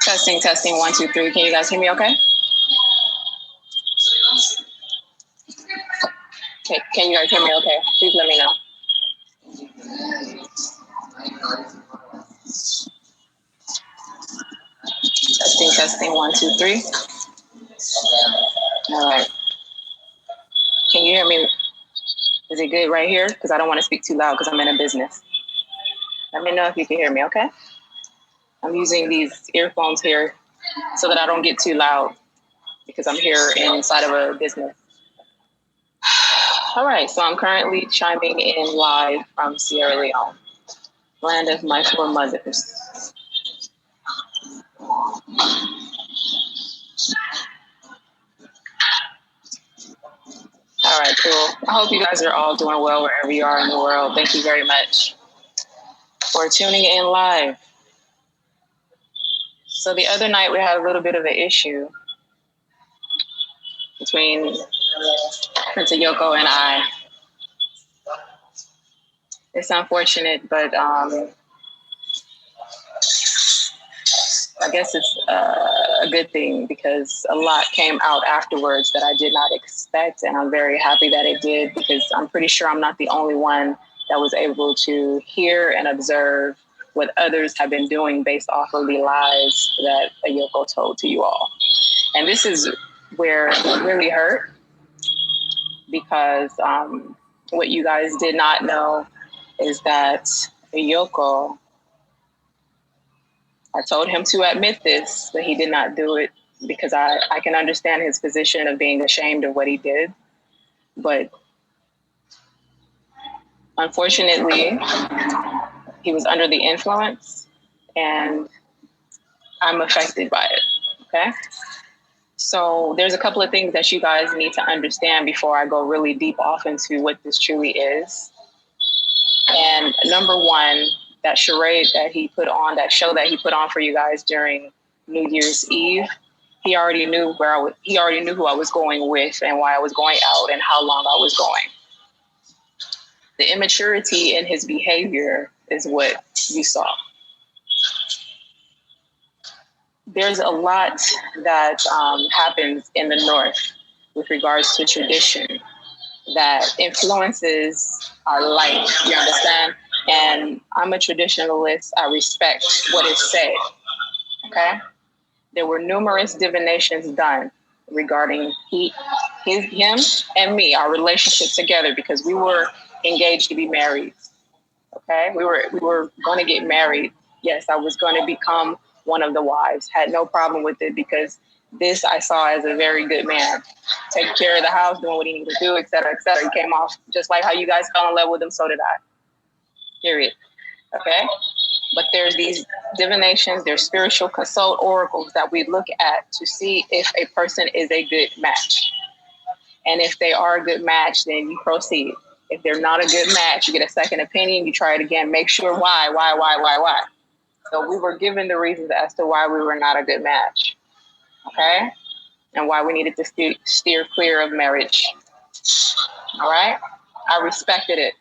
Testing, testing, 1, 2, 3. Can you guys hear me okay? Okay, can you guys hear me okay? Please let me know. Testing, testing, 1, 2, 3. All right. Can you hear me? Is it good right here? Because I don't want to speak too loud because I'm in a business. Let me know if you can hear me, okay? I'm using these earphones here so that I don't get too loud because I'm here inside of a business. All right, so I'm currently chiming in live from Sierra Leone, land of my foremothers. All right, cool. I hope you guys are all doing well wherever you are in the world. Thank you very much for tuning in live. So the other night we had a little bit of an issue between Prince Yoko and I. It's unfortunate, but I guess it's a good thing because a lot came out afterwards that I did not expect, and I'm very happy that it did because I'm pretty sure I'm not the only one that was able to hear and observe what others have been doing based off of the lies that Yoko told to you all. And this is where it really hurt because what you guys did not know is that Yoko, I told him to admit this, but he did not do it because I can understand his position of being ashamed of what he did. But unfortunately, he was under the influence and I'm affected by it, okay? So there's a couple of things that you guys need to understand before I go really deep off into what this truly is. And number one, that charade that he put on, that show that he put on for you guys during New Year's Eve, he already knew he already knew who I was going with and why I was going out and how long I was going. The immaturity in his behavior is what you saw. There's a lot that happens in the North with regards to tradition that influences our life, you understand? And I'm a traditionalist. I respect what is said, okay? There were numerous divinations done regarding him and me, our relationship together, because we were engaged to be married, okay? We were going to get married. Yes, I was going to become one of the wives. Had no problem with it because this I saw as a very good man, taking care of the house, doing what he needed to do, et cetera, et cetera. He came off just like how you guys fell in love with him, so did I. Period. Okay? But there's these divinations, there's spiritual consult oracles that we look at to see if a person is a good match. And if they are a good match, then you proceed. If they're not a good match, you get a second opinion, you try it again, make sure why. So we were given the reasons as to why we were not a good match, okay? And why we needed to steer clear of marriage, all right? I respected it.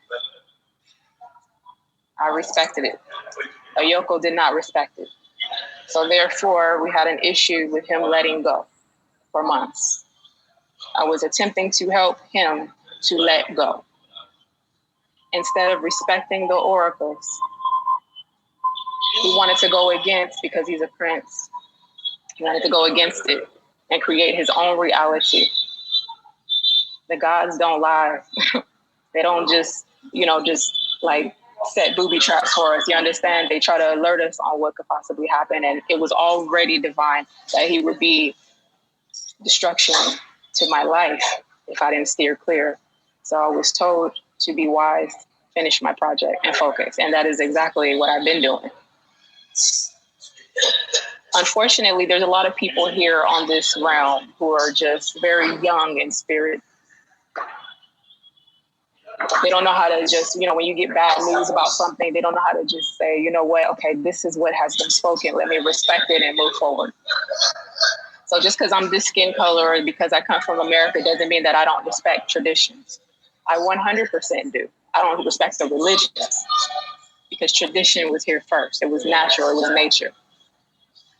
Yoko did not respect it. So therefore, we had an issue with him letting go for months. I was attempting to help him to let go. Instead of respecting the oracles, he wanted to go against, because he's a prince, he wanted to go against it. and create his own reality. The gods don't lie. They don't just, just like set booby traps for us. You understand? They try to alert us on what could possibly happen. And it was already divine that he would be destruction to my life if I didn't steer clear. So I was told to be wise, finish my project, and focus. And that is exactly what I've been doing. Unfortunately, there's a lot of people here on this realm who are just very young in spirit. They don't know how to just, when you get bad news about something, they don't know how to just say, you know what, okay, this is what has been spoken. Let me respect it and move forward. So just because I'm this skin color or because I come from America doesn't mean that I don't respect traditions. I 100% do. I don't respect the religion because tradition was here first. It was natural. It was nature.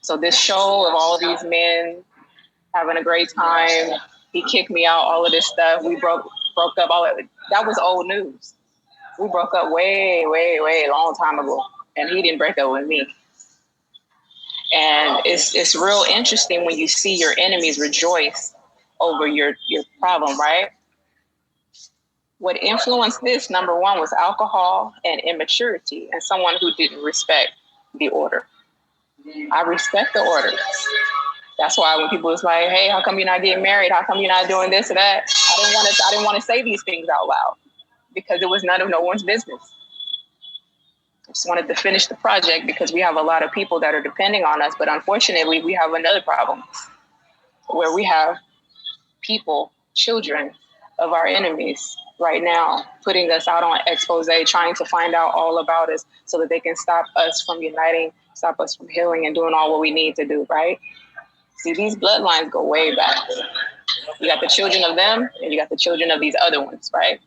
So this show of all of these men having a great time, he kicked me out, all of this stuff. We broke up, all of it. That was old news. We broke up way, way, way long time ago. And he didn't break up with me. And it's real interesting when you see your enemies rejoice over your problem, right? What influenced this, number one, was alcohol and immaturity and someone who didn't respect the order. I respect the order. That's why when people was like, hey, how come you're not getting married? How come you're not doing this or that? I didn't want to say these things out loud because it was none of no one's business. I just wanted to finish the project because we have a lot of people that are depending on us. But unfortunately, we have another problem where we have people, children of our enemies right now, putting us out on expose, trying to find out all about us so that they can stop us from uniting, stop us from healing and doing all what we need to do, right? See, these bloodlines go way back. You got the children of them and you got the children of these other ones, right?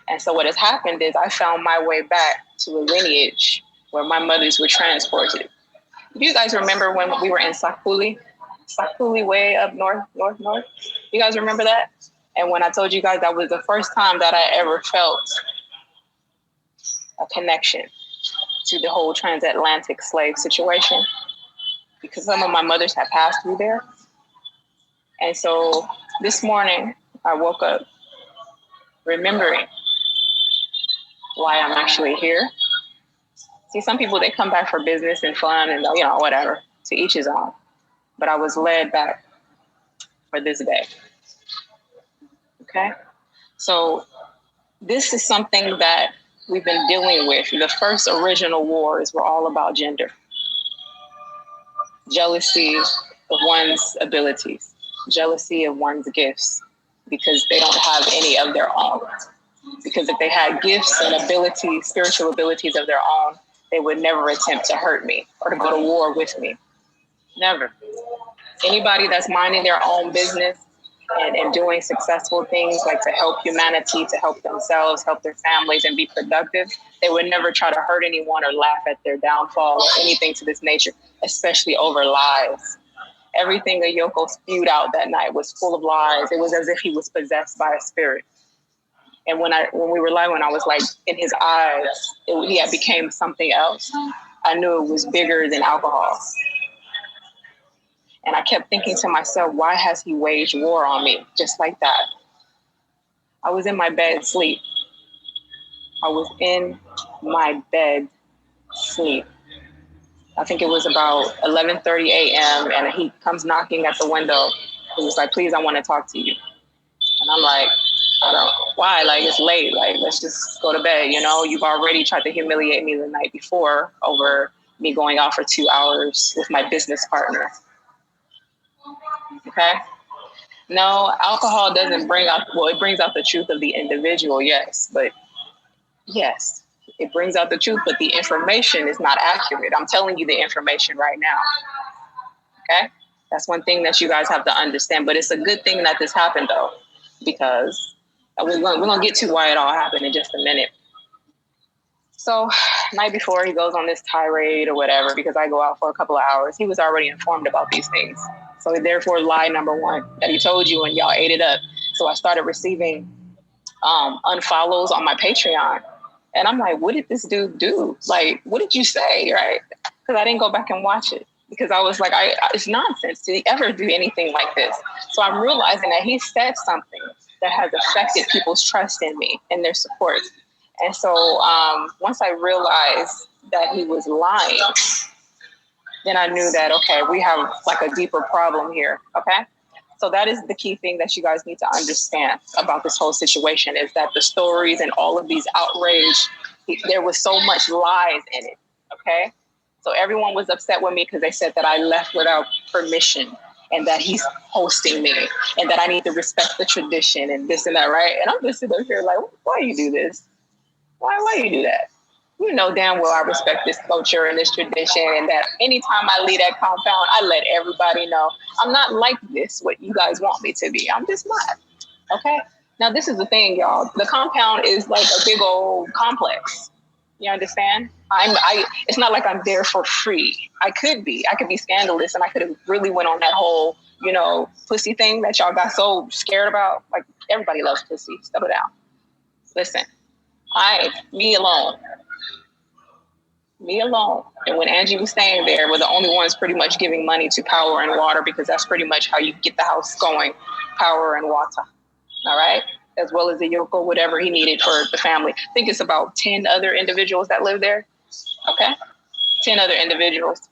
And so what has happened is I found my way back to a lineage where my mothers were transported. Do you guys remember when we were in Sakuli way up north? You guys remember that? And when I told you guys that was the first time that I ever felt a connection to the whole transatlantic slave situation, because some of my mothers had passed through there. And so this morning I woke up remembering why I'm actually here. See, some people, they come back for business and fun and, whatever, to each his own. But I was led back for this day. Okay? So this is something that we've been dealing with. The first original wars were all about gender. Jealousy of one's abilities, jealousy of one's gifts, because they don't have any of their own. Because if they had gifts and abilities, spiritual abilities of their own, they would never attempt to hurt me or to go to war with me. Never. Anybody that's minding their own business and doing successful things like to help humanity, to help themselves, help their families and be productive, they would never try to hurt anyone or laugh at their downfall or anything to this nature, especially over lies. Everything Ayoko spewed out that night was full of lies. It was as if he was possessed by a spirit. And when we were lying, when I was like in his eyes, he had became something else. I knew it was bigger than alcohol. And I kept thinking to myself, why has he waged war on me just like that? I was in my bed sleep. I was in my bed sleep. I think it was about 11:30 a.m. and he comes knocking at the window. He was like, please, I want to talk to you. And I'm like, why? Like, it's late. Like, let's just go to bed. You've already tried to humiliate me the night before over me going out for 2 hours with my business partner. Okay. No, alcohol doesn't bring out, it brings out the truth of the individual. Yes. But yes, it brings out the truth, but the information is not accurate. I'm telling you the information right now. Okay. That's one thing that you guys have to understand, but it's a good thing that this happened though, because we're going to get to why it all happened in just a minute. So night before he goes on this tirade or whatever, because I go out for a couple of hours, he was already informed about these things. So therefore, lie number one, that he told you and y'all ate it up. So I started receiving unfollows on my Patreon. And I'm like, what did this dude do? Like, what did you say, right? Because I didn't go back and watch it. because I was like, it's nonsense to ever do anything like this. So I'm realizing that he said something that has affected people's trust in me and their support. And so once I realized that he was lying, then I knew that, okay, we have like a deeper problem here. Okay. So that is the key thing that you guys need to understand about this whole situation, is that the stories and all of these outrage, there was so much lies in it. Okay. So everyone was upset with me because they said that I left without permission and that he's hosting me and that I need to respect the tradition and this and that, right? And I'm just sitting here like, why you do this? Why you do that? You know damn well I respect this culture and this tradition, and that anytime I leave that compound, I let everybody know I'm not like this, what you guys want me to be. I'm just not. Okay? Now, this is the thing, y'all. The compound is like a big old complex. You understand? It's not like I'm there for free. I could be scandalous, and I could have really went on that whole, pussy thing that y'all got so scared about. Like, everybody loves pussy. Settle down. Listen, me alone. And when Angie was staying there, we're the only ones pretty much giving money to power and water, because that's pretty much how you get the house going, power and water. All right? As well as the Yoko, whatever he needed for the family. I think it's about 10 other individuals that live there. Okay? 10 other individuals.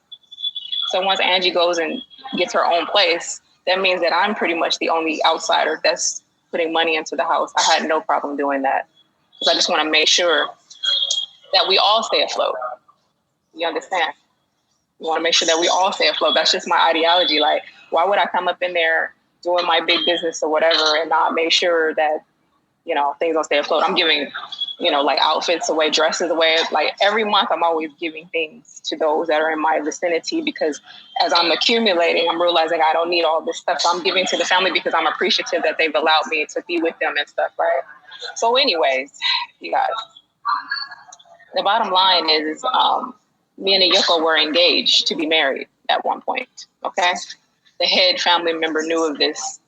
So once Angie goes and gets her own place, that means that I'm pretty much the only outsider that's putting money into the house. I had no problem doing that, because I just want to make sure that we all stay afloat. You understand? You want to make sure that we all stay afloat. That's just my ideology. Like, why would I come up in there doing my big business or whatever and not make sure that, things don't stay afloat? I'm giving, like outfits away, dresses away. Like every month I'm always giving things to those that are in my vicinity, because as I'm accumulating, I'm realizing I don't need all this stuff. So I'm giving to the family because I'm appreciative that they've allowed me to be with them and stuff, right? So anyways, you guys, the bottom line is, me and Yoko were engaged to be married at one point. Okay. The head family member knew of this.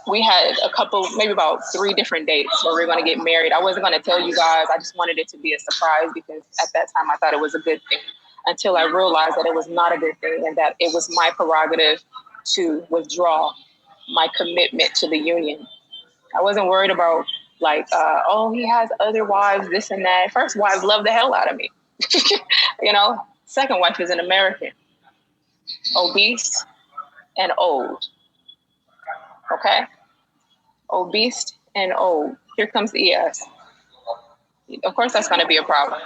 We had a couple, maybe about 3 different dates where we were going to get married. I wasn't going to tell you guys. I just wanted it to be a surprise, because at that time I thought it was a good thing, until I realized that it was not a good thing, and that it was my prerogative to withdraw my commitment to the union. I wasn't worried about like, he has other wives, this and that. First wives love the hell out of me. Second wife is an American, obese and old. Okay? Obese and old. Here comes the ES. Of course, that's going to be a problem.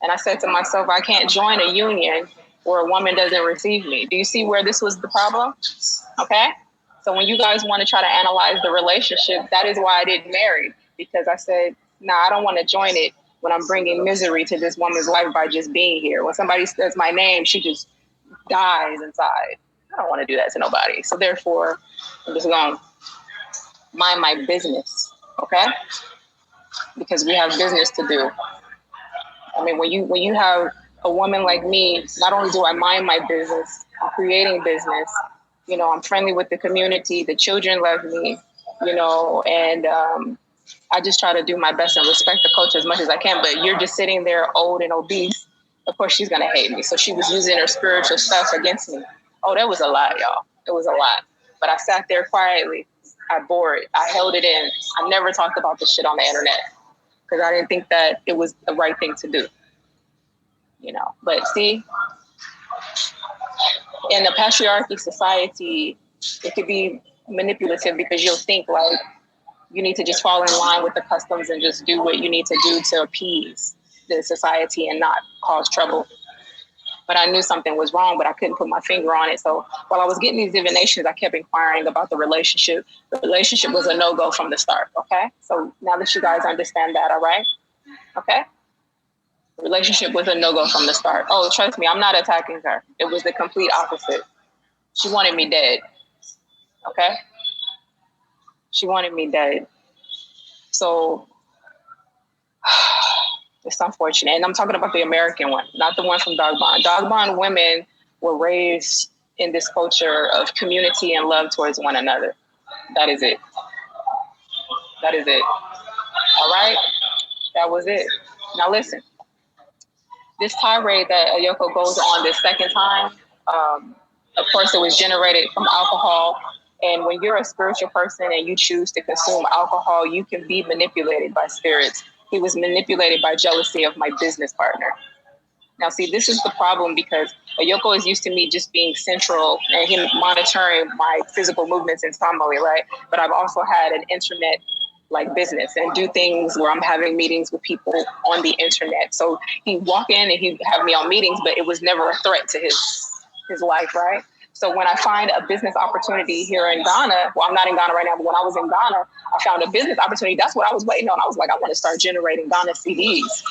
And I said to myself, I can't join a union where a woman doesn't receive me. Do you see where this was the problem? Okay? So when you guys want to try to analyze the relationship, that is why I didn't marry, because I said, I don't want to join it when I'm bringing misery to this woman's life by just being here. When somebody says my name, she just dies inside. I don't want to do that to nobody. So therefore, I'm just going to mind my business, okay? Because we have business to do. I mean, when you have a woman like me, not only do I mind my business, I'm creating business. I'm friendly with the community. The children love me, and I just try to do my best and respect the culture as much as I can. But you're just sitting there old and obese. Of course, she's going to hate me. So she was using her spiritual stuff against me. Oh, that was a lot, y'all. It was a lot. But I sat there quietly. I bore it. I held it in. I never talked about this shit on the internet, because I didn't think that it was the right thing to do. But see, in a patriarchy society, it could be manipulative, because you'll think like you need to just fall in line with the customs and just do what you need to do to appease the society and not cause trouble. But I knew something was wrong, but I couldn't put my finger on it. So while I was getting these divinations, I kept inquiring about the relationship. The relationship was a no-go from the start, okay? So now that you guys understand that, all right? Okay? The relationship was a no-go from the start. Oh, trust me, I'm not attacking her. It was the complete opposite. She wanted me dead, okay? She wanted me dead. So it's unfortunate. And I'm talking about the American one, not the one from Dagbon. Dagbon women were raised in this culture of community and love towards one another. That is it. That is it. All right? That was it. Now listen. This tirade that Ayoko goes on this second time, Of course, it was generated from alcohol. And when you're a spiritual person and you choose to consume alcohol, you can be manipulated by spirits. He was manipulated by jealousy of my business partner. Now, see, this is the problem because Ayoko is used to me just being central and him monitoring my physical movements in Tamale, right? But I've also had an internet like business and do things where I'm having meetings with people on the internet. So he'd walk in and he'd have me on meetings, but it was never a threat to his life, right? So when I find a business opportunity here in Ghana, well, I'm not in Ghana right now, but when I was in Ghana, I found a business opportunity. That's what I was waiting on. I was like, I want to start generating Ghana CDs.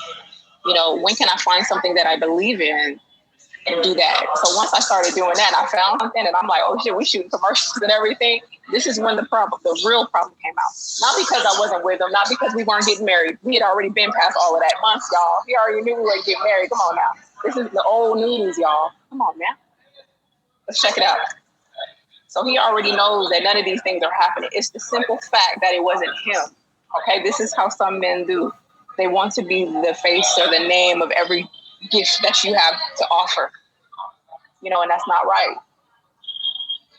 You know, when can I find something that I believe in and do that? So once I started doing that, I found something and I'm like, oh shit, we shooting commercials and everything. This is when the real problem came out. Not because I wasn't with him, not because we weren't getting married. We had already been past all of that months, y'all. He already knew we weren't getting married. Come on now. This is the old news, y'all. Come on now. Let's check it out. So he already knows that none of these things are happening. It's the simple fact that it wasn't him. Okay, this is how some men do. They want to be the face or the name of every gift that you have to offer. You know, and that's not right.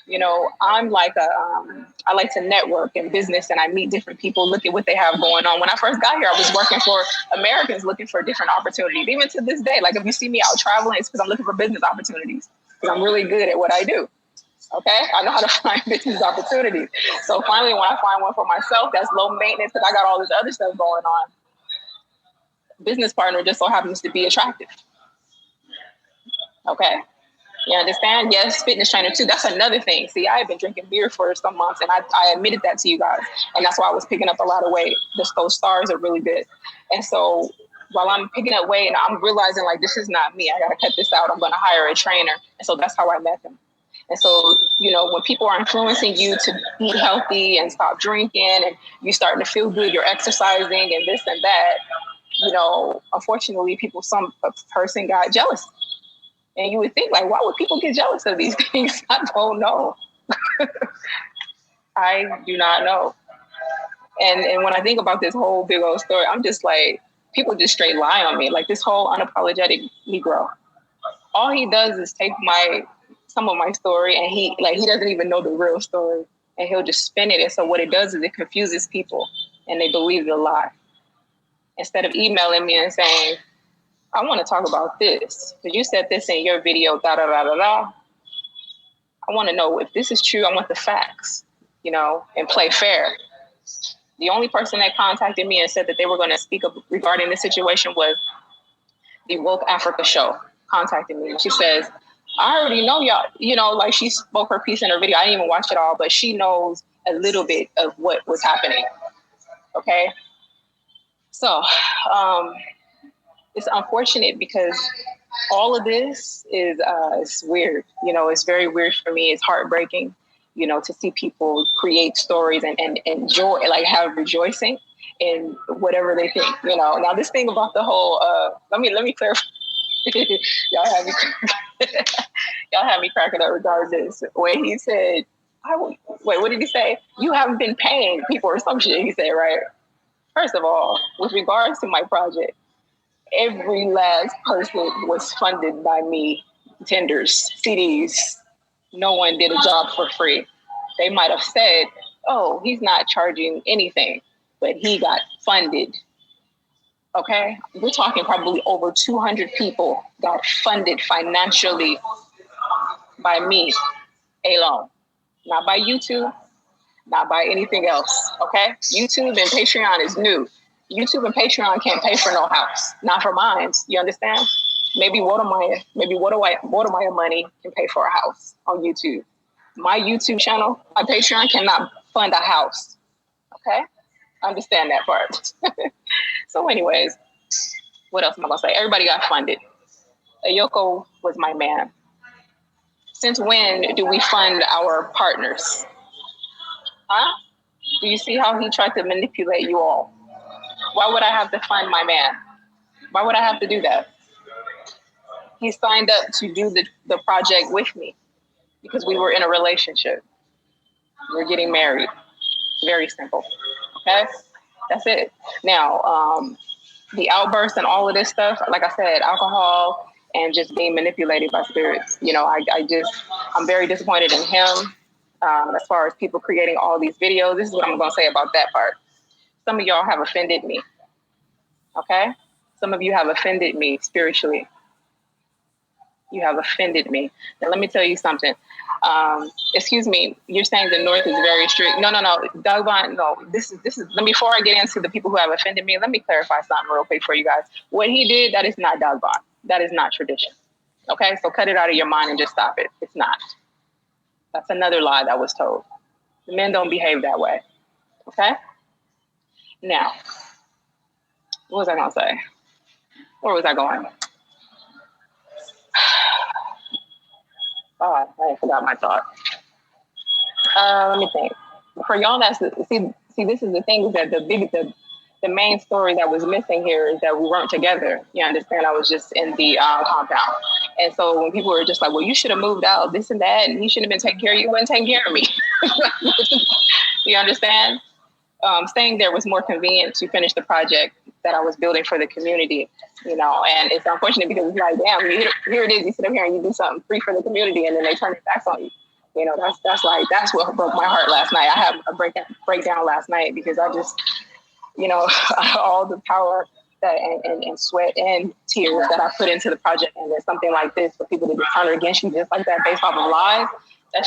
You know, I'm like I like to network in business and I meet different people, look at what they have going on. When I first got here, I was working for Americans looking for different opportunities. Even to this day, like if you see me out traveling, it's because I'm looking for business opportunities because I'm really good at what I do. Okay, I know how to find business opportunities. So finally, when I find one for myself, that's low maintenance because I got all this other stuff going on. Business partner just so happens to be attractive. Okay. You understand? Yes, fitness trainer too. That's another thing. See, I had been drinking beer for some months and I admitted that to you guys. And that's why I was picking up a lot of weight. Those stars are really good. And so while I'm picking up weight and I'm realizing like, this is not me. I got to cut this out. I'm going to hire a trainer. And so that's how I met him. And so, you know, when people are influencing you to eat healthy and stop drinking and you starting to feel good, you're exercising and this and that, you know, unfortunately, some person got jealous. And you would think, like, why would people get jealous of these things? I don't know. I do not know. And when I think about this whole big old story, I'm just like, people just straight lie on me. Like this whole unapologetic Negro. All he does is take some of my story and he doesn't even know the real story. And he'll just spin it. And so what it does is it confuses people and they believe the lie. Instead of emailing me and saying, I want to talk about this because you said this in your video, da da da da da. I want to know if this is true. I want the facts, you know, and play fair. The only person that contacted me and said that they were going to speak up regarding this situation was the Woke Africa show contacted me. She says, I already know y'all, you know, like she spoke her piece in her video. I didn't even watch it all, but she knows a little bit of what was happening. Okay. So, it's unfortunate because all of this is it's weird. You know, it's very weird for me. It's heartbreaking, you know, to see people create stories and enjoy, like have rejoicing in whatever they think, you know. Now, this thing about the whole, let me clarify. y'all have me cracking up regardless. When he said, wait, what did he say? You haven't been paying people or some shit, he said, right? First of all, with regards to my project, every last person was funded by me. Tenders, CDs. No one did a job for free. They might have said, oh, he's not charging anything, but he got funded. Okay? We're talking probably over 200 people got funded financially by me alone. Not by YouTube, not by anything else. Okay? YouTube and Patreon is new. YouTube and Patreon can't pay for no house. Not for mine. You understand? Maybe Watermaya money can pay for a house on YouTube. My YouTube channel, my Patreon cannot fund a house. Okay? Understand that part. So anyways, what else am I going to say? Everybody got funded. Ayoko was my man. Since when do we fund our partners? Huh? Do you see how he tried to manipulate you all? Why would I have to fund my man? Why would I have to do that? He signed up to do the project with me because we were in a relationship. We're getting married. Very simple. Okay? That's it. Now, the outbursts and all of this stuff, like I said, alcohol and just being manipulated by spirits. I'm very disappointed in him. As far as people creating all these videos, this is what I'm going to say about that part. Some of y'all have offended me. Okay? Some of you have offended me spiritually. You have offended me. Now, let me tell you something. Excuse me, you're saying the North is very strict. No, Dogbon, no. This is, before I get into the people who have offended me, let me clarify something real quick for you guys. What he did, that is not Dogbon. That is not tradition. Okay? So cut it out of your mind and just stop it. It's not. That's another lie that was told. The men don't behave that way. Okay? Now, what was I going to say? Where was I going? Oh, I forgot my thought. Let me think. For y'all, see, this is the thing, is that the main story that was missing here is that we weren't together. You understand? I was just in the compound. And so when people were just like, well, you should have moved out, this and that, and he shouldn't have been taking care of you, he wasn't taking care of me. You understand? Staying there was more convenient to finish the project that I was building for the community, and it's unfortunate because it's like, damn, here it is, you sit up here and you do something free for the community and then they turn their backs on you. That's what broke my heart last night. I had a breakdown last night because I just, all the power that and sweat and tears that I put into the project, and then something like this for people to just turn against you just like that based off of lies. That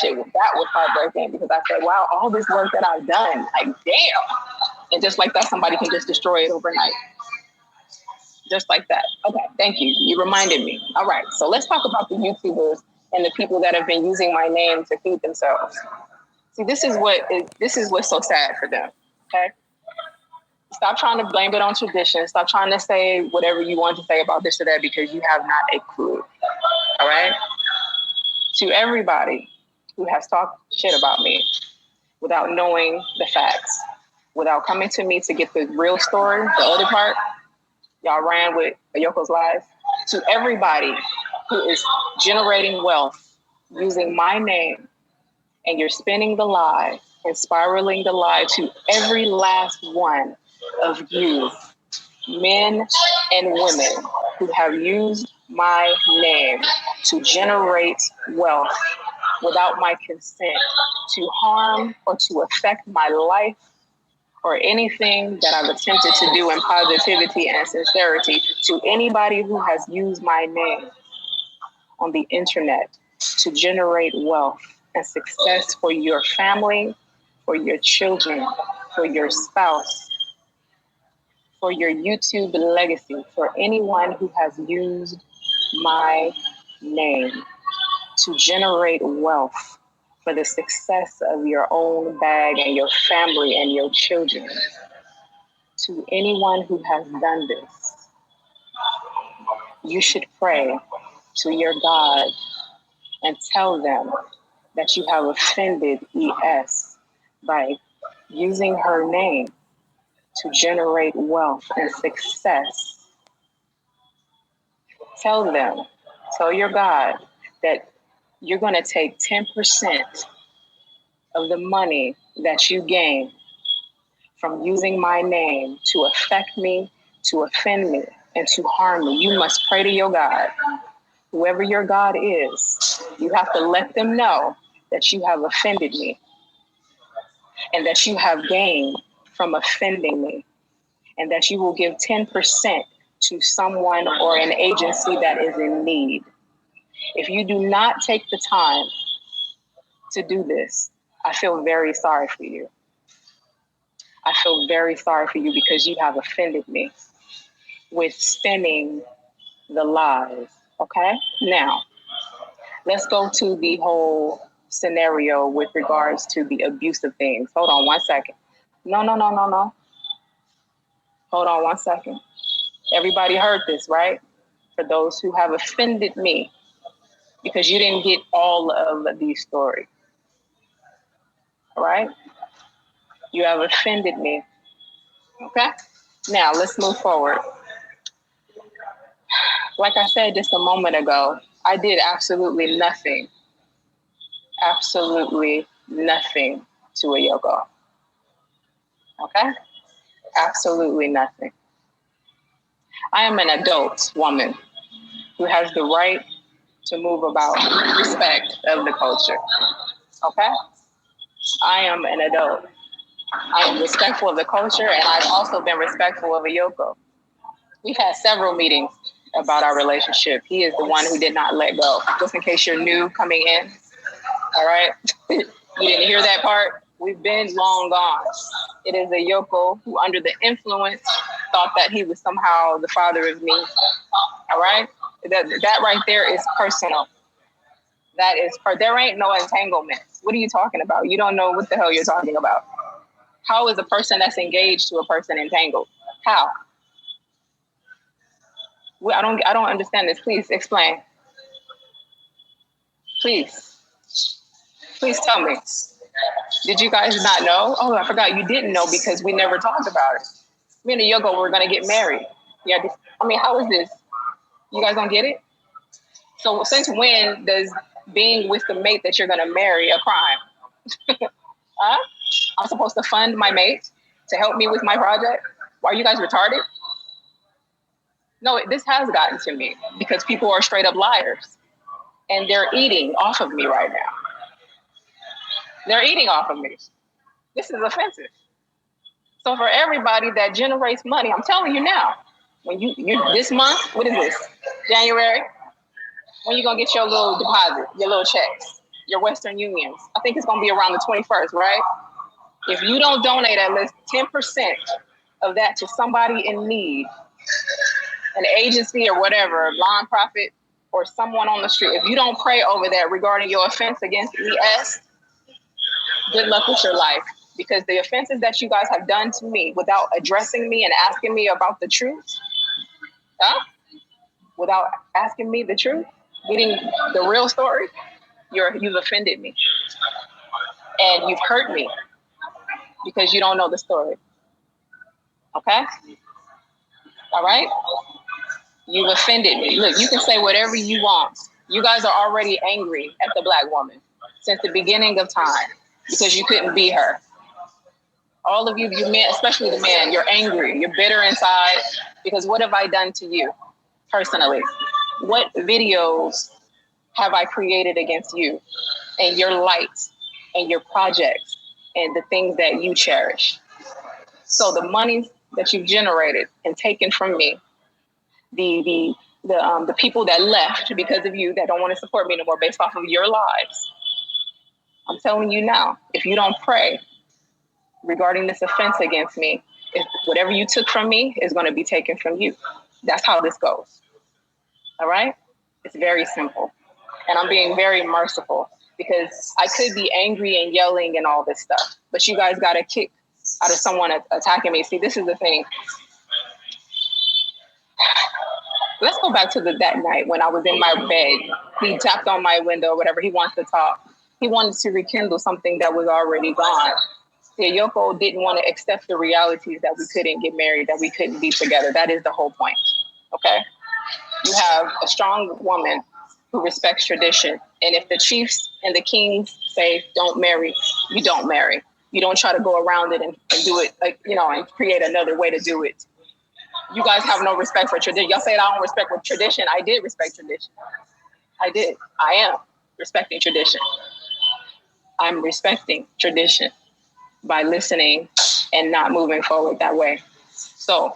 was heartbreaking because I said, wow, all this work that I've done, like, damn. And just like that, somebody can just destroy it overnight. Just like that. Okay, thank you. You reminded me. All right, so let's talk about the YouTubers and the people that have been using my name to feed themselves. See, this is what's so sad for them, okay? Stop trying to blame it on tradition. Stop trying to say whatever you want to say about this or that because you have not a clue, all right? To everybody who has talked shit about me without knowing the facts, without coming to me to get the real story, the other part, y'all ran with Ayoko's lies. To everybody who is generating wealth using my name, and you're spinning the lie and spiraling the lie to every last one of you, men and women who have used my name to generate wealth without my consent, to harm or to affect my life or anything that I've attempted to do in positivity and sincerity, to anybody who has used my name on the internet to generate wealth and success for your family, for your children, for your spouse, for your YouTube legacy, for anyone who has used my name to generate wealth for the success of your own bag and your family and your children. To anyone who has done this, you should pray to your God and tell them that you have offended ES by using her name to generate wealth and success. Tell your God that you're going to take 10% of the money that you gain from using my name to affect me, to offend me, and to harm me. You must pray to your God. Whoever your God is, you have to let them know that you have offended me and that you have gained from offending me, and that you will give 10% to someone or an agency that is in need. If you do not take the time to do this, I feel very sorry for you. I feel very sorry for you because you have offended me with spinning the lies, okay? Now, let's go to the whole scenario with regards to the abusive things. Hold on 1 second. No. Hold on 1 second. Everybody heard this, right? For those who have offended me, because you didn't get all of these stories, all right? You have offended me, okay? Now, let's move forward. Like I said just a moment ago, I did absolutely nothing to Ayoko, okay? Absolutely nothing. I am an adult woman who has the right to move about respect of the culture. Okay? I am an adult. I am respectful of the culture, and I've also been respectful of Ayoko. We've had several meetings about our relationship. He is the one who did not let go. Just in case you're new coming in, all right? You didn't hear that part? We've been long gone. It is Ayoko who, under the influence, thought that he was somehow the father of me, all right? That right there is personal. There ain't no entanglement. What are you talking about? You don't know what the hell you're talking about. How is a person that's engaged to a person entangled? How? I don't understand this. Please explain. Please tell me. Did you guys not know? Oh, I forgot you didn't know because we never talked about it. Me and Yoko were gonna get married. Yeah, how is this? You guys don't get it? So since when does being with the mate that you're gonna marry a crime? Huh? I'm supposed to fund my mate to help me with my project? Are you guys retarded? No, this has gotten to me because people are straight up liars and they're eating off of me right now. They're eating off of me. This is offensive. So for everybody that generates money, I'm telling you now, when you this month, what is this? January? When you gonna get your little deposit, your little checks, your Western Unions? I think it's gonna be around the 21st, right? If you don't donate at least 10% of that to somebody in need, an agency or whatever, a nonprofit or someone on the street, if you don't pray over that regarding your offense against ES, good luck with your life. Because the offenses that you guys have done to me without addressing me and asking me about the truth, without asking me the truth, getting the real story, you've offended me. And you've hurt me because you don't know the story. Okay? All right? You've offended me. Look, you can say whatever you want. You guys are already angry at the Black woman since the beginning of time because you couldn't be her. All of you men, especially the men, you're angry. You're bitter inside because what have I done to you personally? What videos have I created against you and your lights and your projects and the things that you cherish? So the money that you've generated and taken from me, the people that left because of you that don't want to support me anymore based off of your lives, I'm telling you now, if you don't pray regarding this offense against me, if whatever you took from me is going to be taken from you. That's how this goes. All right? It's very simple. And I'm being very merciful because I could be angry and yelling and all this stuff, but you guys got a kick out of someone attacking me. See, this is the thing. Let's go back to that night when I was in my bed. He tapped on my window, whatever. He wants to talk. He wanted to rekindle something that was already gone. See, Yoko didn't want to accept the realities that we couldn't get married, that we couldn't be together. That is the whole point. Okay? You have a strong woman who respects tradition. And if the chiefs and the kings say don't marry, you don't marry. You don't try to go around it and do it and create another way to do it. You guys have no respect for tradition. Y'all say I don't respect with tradition. I did respect tradition. I did. I am respecting tradition. I'm respecting tradition by listening and not moving forward that way. So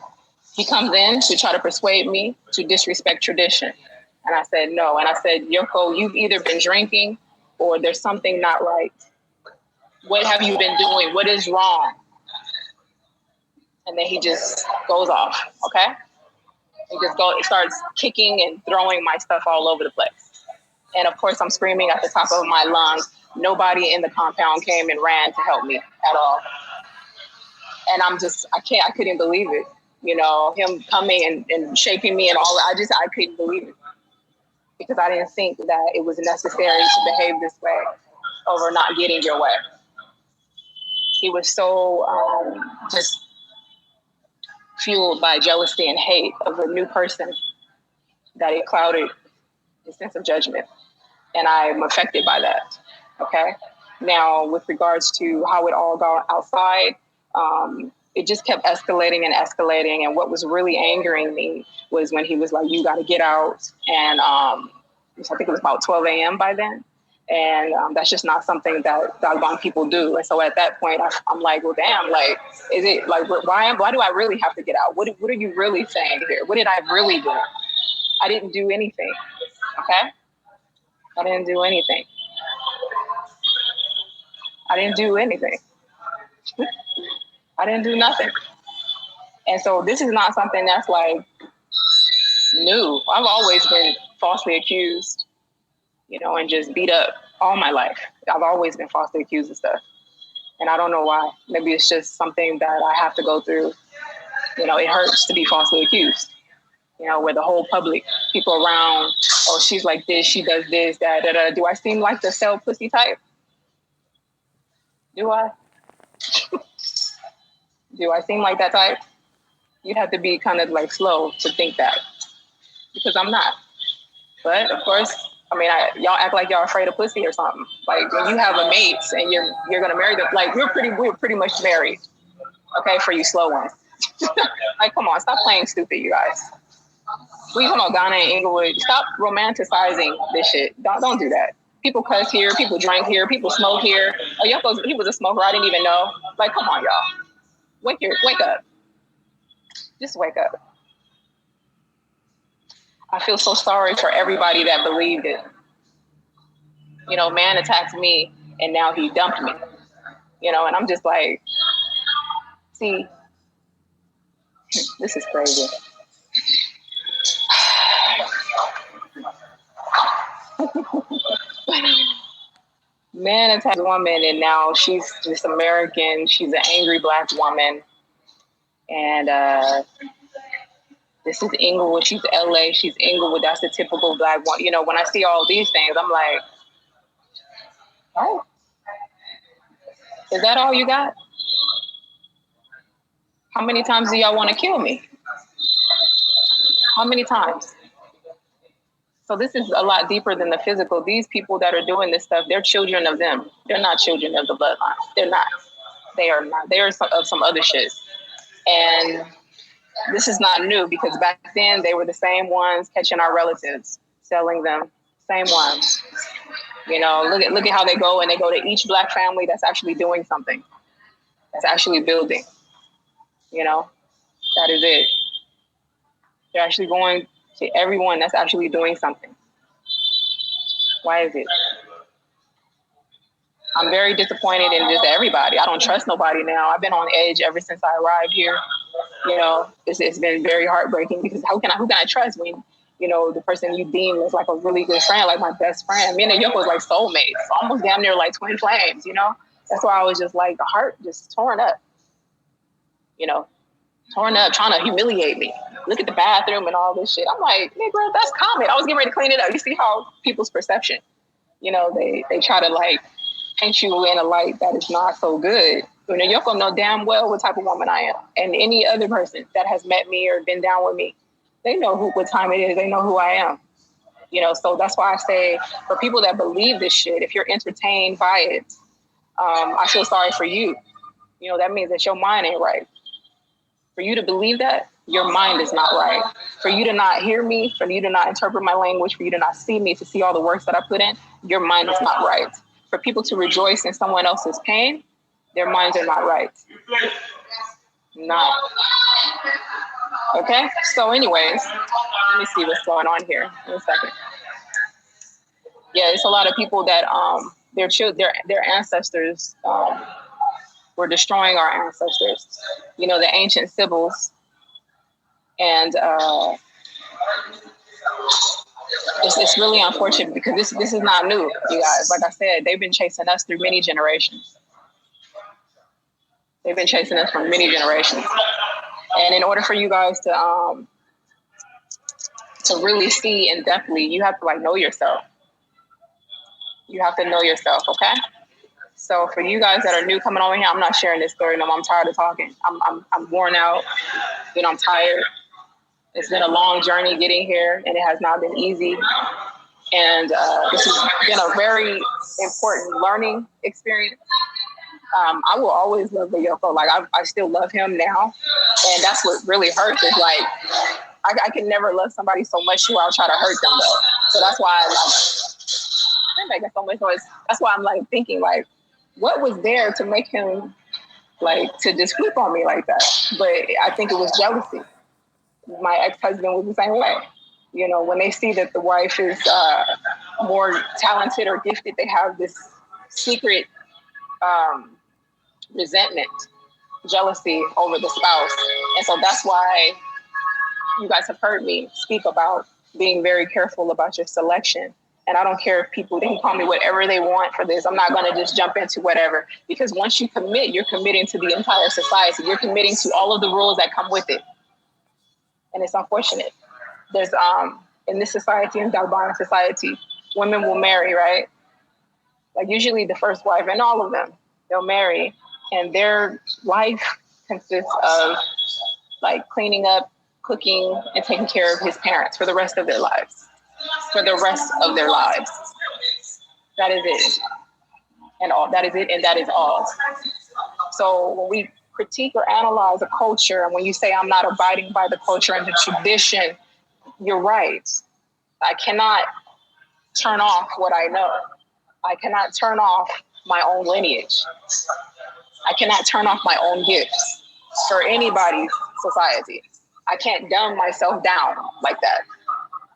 he comes in to try to persuade me to disrespect tradition. And I said, no. And I said, Yoko, you've either been drinking or there's something not right. What have you been doing? What is wrong? And then he just goes off, okay? He just starts kicking and throwing my stuff all over the place. And of course, I'm screaming at the top of my lungs. Nobody in the compound came and ran to help me at all. And I couldn't believe it. Him coming and shaping me and all that. I couldn't believe it. Because I didn't think that it was necessary to behave this way over not getting your way. He was so just fueled by jealousy and hate of a new person that it clouded his sense of judgment. And I'm affected by that, okay? Now, with regards to how it all got outside, it just kept escalating and escalating. And what was really angering me was when he was like, you got to get out. And I think it was about 12 a.m. by then. And that's just not something that Dagbon people do. And so at that point, I'm like, well, damn, like, is it like, why do I really have to get out? What are you really saying here? What did I really do? I didn't do anything. Okay? I didn't do anything. I didn't do anything. I didn't do nothing. And so this is not something that's like new. I've always been falsely accused, and just beat up all my life. I've always been falsely accused of stuff. And I don't know why. Maybe it's just something that I have to go through. It hurts to be falsely accused, where the whole public, people around, oh, she's like this, she does this, that. Do I seem like the sell pussy type? Do I? Do I seem like that type? You'd have to be kind of like slow to think that, because I'm not. But of course, I mean, y'all act like y'all afraid of pussy or something. Like when you have a mate and you're gonna marry them, like we're pretty much married. Okay, for you slow ones. Like, come on, stop playing stupid, you guys. We come on, Ghana and Inglewood. Stop romanticizing this shit. Don't do that. People cuss here, people drink here, people smoke here. Oh, he was a smoker. I didn't even know. Like, come on, y'all. Wake up. Just wake up. I feel so sorry for everybody that believed it. Man attacked me and now he dumped me. And I'm just like, see, this is crazy. Man attacked a woman and now she's just American. She's an angry Black woman. And this is Inglewood. She's LA. She's Inglewood. That's the typical Black one. When I see all these things, I'm like, oh, is that all you got? How many times do y'all want to kill me? How many times? So this is a lot deeper than the physical. These people that are doing this stuff, they're children of them. They're not children of the bloodline. They're not. They are not. They are of some other shit. And this is not new, because back then they were the same ones catching our relatives, selling them. Same ones. Look at how they go, and they go to each Black family that's actually doing something, that's actually building. That is it. They're actually going to everyone that's actually doing something. Why is it? I'm very disappointed in just everybody. I don't trust nobody now. I've been on edge ever since I arrived here. It's been very heartbreaking, because who can I trust when, the person you deem as like a really good friend, like my best friend. Me and Yoko was like soulmates, almost damn near like twin flames, That's why I was just like, the heart just torn up, torn up, trying to humiliate me. Look at the bathroom and all this shit. I'm like, nigga, that's common. I was getting ready to clean it up. You see how people's perception, they try to like paint you in a light that is not so good. Yoko know damn well what type of woman I am. And any other person that has met me or been down with me, they know what time it is. They know who I am. So that's why I say, for people that believe this shit, if you're entertained by it, I feel sorry for you. That means that your mind ain't right. For you to believe that, your mind is not right. For you to not hear me, for you to not interpret my language, for you to not see me, to see all the works that I put in, your mind is not right. For people to rejoice in someone else's pain, their minds are not right. Not. Okay? So anyways, let me see what's going on here. In a second. Yeah, it's a lot of people that their ancestors were destroying our ancestors. The ancient Sibyls. And it's really unfortunate, because this is not new, you guys. Like I said, they've been chasing us through many generations. They've been chasing us for many generations. And in order for you guys to really see in depthly, you have to like know yourself. You have to know yourself, okay? So for you guys that are new coming over here, I'm not sharing this story no more. I'm tired of talking. I'm worn out. I'm tired. It's been a long journey getting here, and it has not been easy. And this has been a very important learning experience. I will always love the Yoko. Like I still love him now, and that's what really hurts. Is like I can never love somebody so much where I'll try to hurt them though. So that's why I'm making so much noise. That's why I'm like thinking like, what was there to make him like to just flip on me like that? But I think it was jealousy. My ex-husband was the same way. You know, when they see that the wife is more talented or gifted, they have this secret um, resentment, jealousy over the spouse. And so that's why you guys have heard me speak about being very careful about your selection. And I don't care if people, they can call me whatever they want for this. I'm not going to just jump into whatever, because once you commit, you're committing to the entire society. You're committing to all of the rules that come with it. And it's unfortunate. There's, in this society, in Galban society, women will marry, right? Like usually the first wife, and all of them, they'll marry, and their life consists of like cleaning up, cooking, and taking care of his parents for the rest of their lives. For the rest of their lives. That is it. And all that is it, and that is all. So when we critique or analyze a culture, and when you say I'm not abiding by the culture and the tradition, you're right. I cannot turn off what I know. I cannot turn off my own lineage. I cannot turn off my own gifts for anybody's society. I can't dumb myself down like that.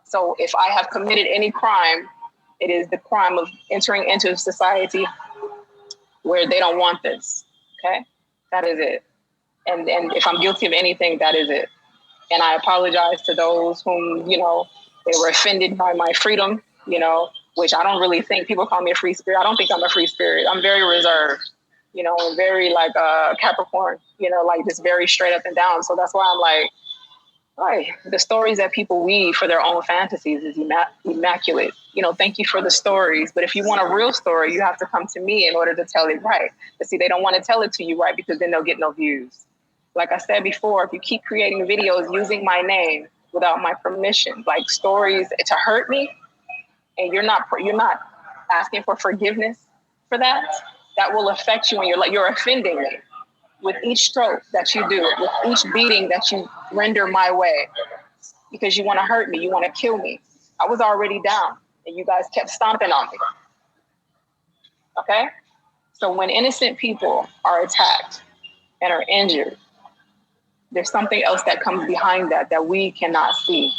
So if I have committed any crime, it is the crime of entering into a society where they don't want this. Okay? That is it. And if I'm guilty of anything, that is it. And I apologize to those whom, you know, they were offended by my freedom, you know, which I don't really think people call me a free spirit. I don't think I'm a free spirit. I'm very reserved, you know, and very like Capricorn, you know, like just very straight up and down. So that's why I'm like, right. The stories that people weave for their own fantasies is immaculate. You know, thank you for the stories. But if you want a real story, you have to come to me in order to tell it right. But see, they don't want to tell it to you right because then they'll get no views. Like I said before, if you keep creating videos using my name without my permission, like stories to hurt me, and you're not asking for forgiveness for that, that will affect you, and you're offending me. With each stroke that you do, with each beating that you render my way, because you want to hurt me, you want to kill me. I was already down, and you guys kept stomping on me. Okay? So when innocent people are attacked and are injured, there's something else that comes behind that we cannot see.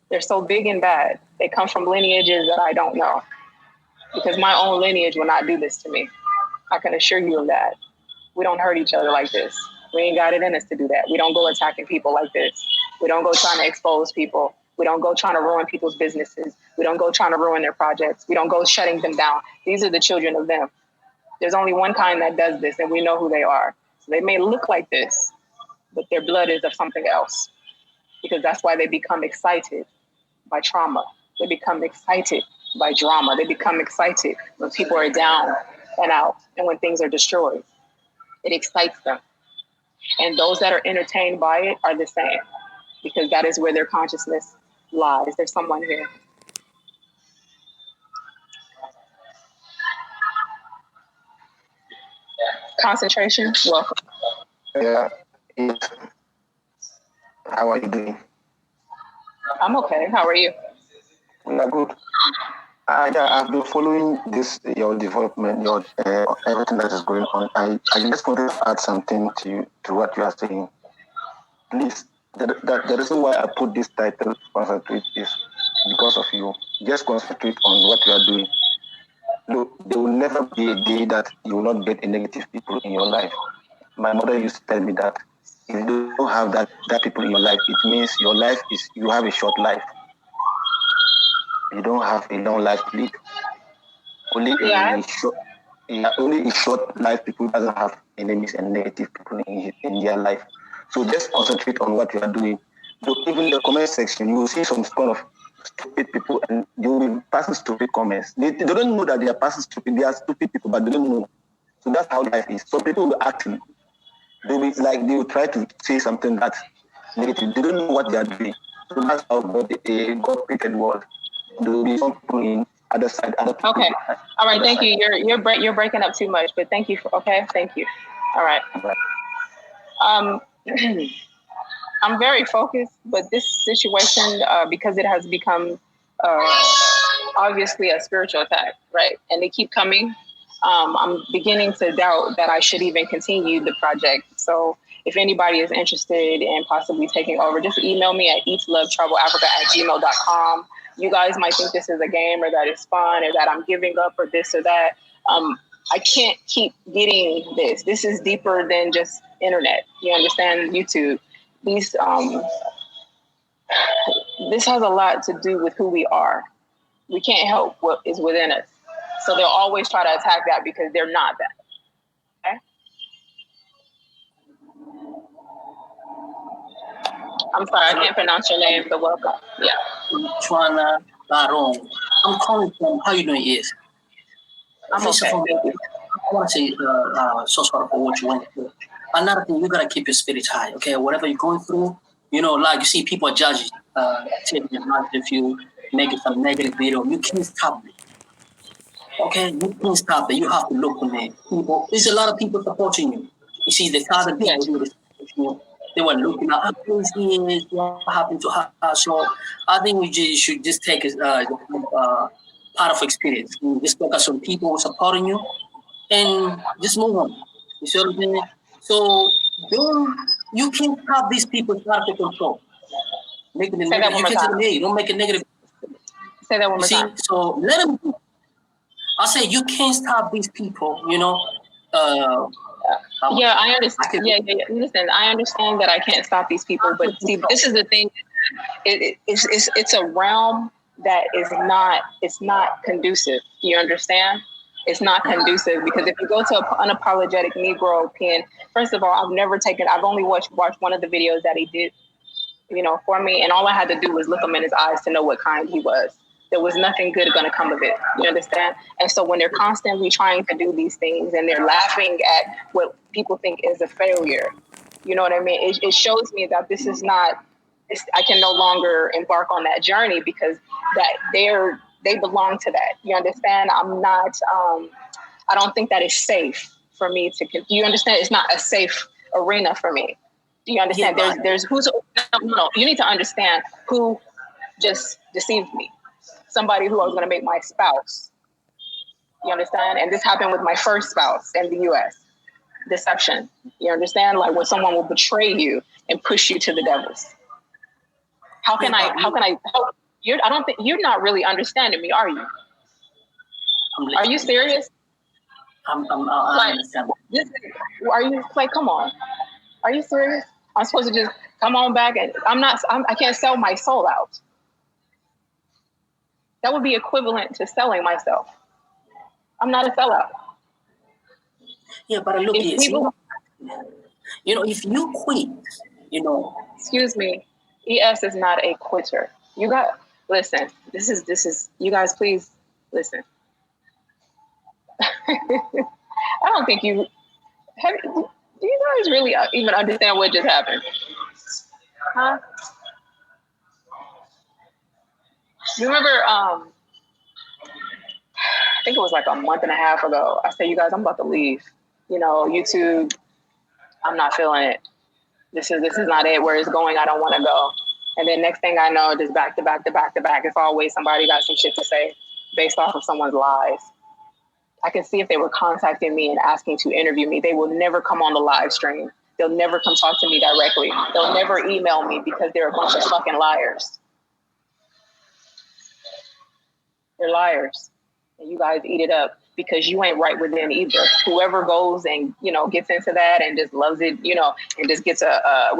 They're so big and bad. They come from lineages that I don't know, because my own lineage will not do this to me. I can assure you of that. We don't hurt each other like this. We ain't got it in us to do that. We don't go attacking people like this. We don't go trying to expose people. We don't go trying to ruin people's businesses. We don't go trying to ruin their projects. We don't go shutting them down. These are the children of them. There's only one kind that does this, and we know who they are. So they may look like this, but their blood is of something else, because that's why they become excited by trauma. They become excited by drama. They become excited when people are down and out and when things are destroyed. It excites them. And those that are entertained by it are the same, because that is where their consciousness lies. There's someone here. Concentration, welcome. Yeah, it, how are you doing? I'm okay. How are you? We are good. I've been following this, your development, your everything that is going on. I just wanted to add something to what you are saying. Please, the reason why I put this title, Concentrate, is because of you. Just concentrate on what you are doing. Look, there will never be a day that you will not get a negative people in your life. My mother used to tell me that if you don't have that people in your life, it means your life is, you have a short life. You don't have a long life to live. Only a short life people doesn't have enemies and negative people in their life. So just concentrate on what you are doing. So even in the comment section, you will see some kind of stupid people, and they will be passing stupid comments. They don't know that they are passing stupid. They are stupid people, but they don't know. So that's how life is. So people will actually, they will try to say something that's negative. They don't know what they are doing. So that's how God created the world. There will be some people other side, other people. Okay. All right. Thank you. You're breaking up too much, but thank you. Thank you. All right. Um, I'm very focused, but this situation, because it has become obviously a spiritual attack, right? And they keep coming. I'm beginning to doubt that I should even continue the project. So if anybody is interested in possibly taking over, just email me at eatlovetravelafrica@gmail.com. You guys might think this is a game or that it's fun or that I'm giving up or this or that. I can't keep getting this. This is deeper than just internet. You understand? YouTube. These this has a lot to do with who we are. We can't help what is within us. So they'll always try to attack that because they're not that. Okay? I'm sorry, I can't pronounce your name, but welcome. Yeah. Chwana Barong. I'm calling from, how you doing is? I'm First okay. of all, I want to say so sorry for what you went through. Another thing, you got to keep your spirits high, okay? Whatever you're going through, like you see people judge, taking advantage if you making some negative video. You can't stop it, okay? You can't stop it. You have to look for me. People, there's a lot of people supporting you. You see, the other people who is supporting you, they were looking at how she is, what happened to her. So I think we should just take part of experience. Just focus on people supporting you and just move on. You see what I'm saying? So you can't have these people out of control. Making it negative. You can't say, hey, don't make it negative. Say that one more time. So let them. I say you can't stop these people. Yeah, I understand. Yeah. Listen, I understand that I can't stop these people, but see, this is the thing. It's a realm that is not. It's not conducive. Do you understand? It's not conducive because if you go to an unapologetic Negro pen, first of all, I've only watched one of the videos that he did, for me, and all I had to do was look him in his eyes to know what kind he was. There was nothing good going to come of it. You understand? And so when they're constantly trying to do these things and they're laughing at what people think is a failure, you know what I mean? It shows me that this is not, I can no longer embark on that journey because they belong to that. You understand? I'm not, I don't think that is safe for me to, you understand? It's not a safe arena for me. Do you understand? Yeah, there's no, you need to understand who just deceived me. Somebody who I was going to make my spouse. You understand? And this happened with my first spouse in the U.S. Deception. You understand? Like when someone will betray you and push you to the devils. How can I help you? I don't think you're not really understanding me, are you? Are you serious? I understand. Are you like, come on? Are you serious? I'm supposed to just come on back and I can't sell my soul out. That would be equivalent to selling myself. I'm not a sellout. Yeah, but look, if you quit, Excuse me, ES is not a quitter. Listen, this is, you guys, please listen. I don't think do you guys really even understand what just happened? Huh? You remember, I think it was like a month and a half ago, I said, you guys, I'm about to leave. YouTube, I'm not feeling it. This is not it. Where it's going, I don't want to go. And then next thing I know, just back to back to back to back, it's always somebody got some shit to say based off of someone's lies. I can see if they were contacting me and asking to interview me, they will never come on the live stream. They'll never come talk to me directly. They'll never email me because they're a bunch of fucking liars. They're liars. And you guys eat it up because you ain't right within either. Whoever goes and, gets into that and just loves it, and just gets a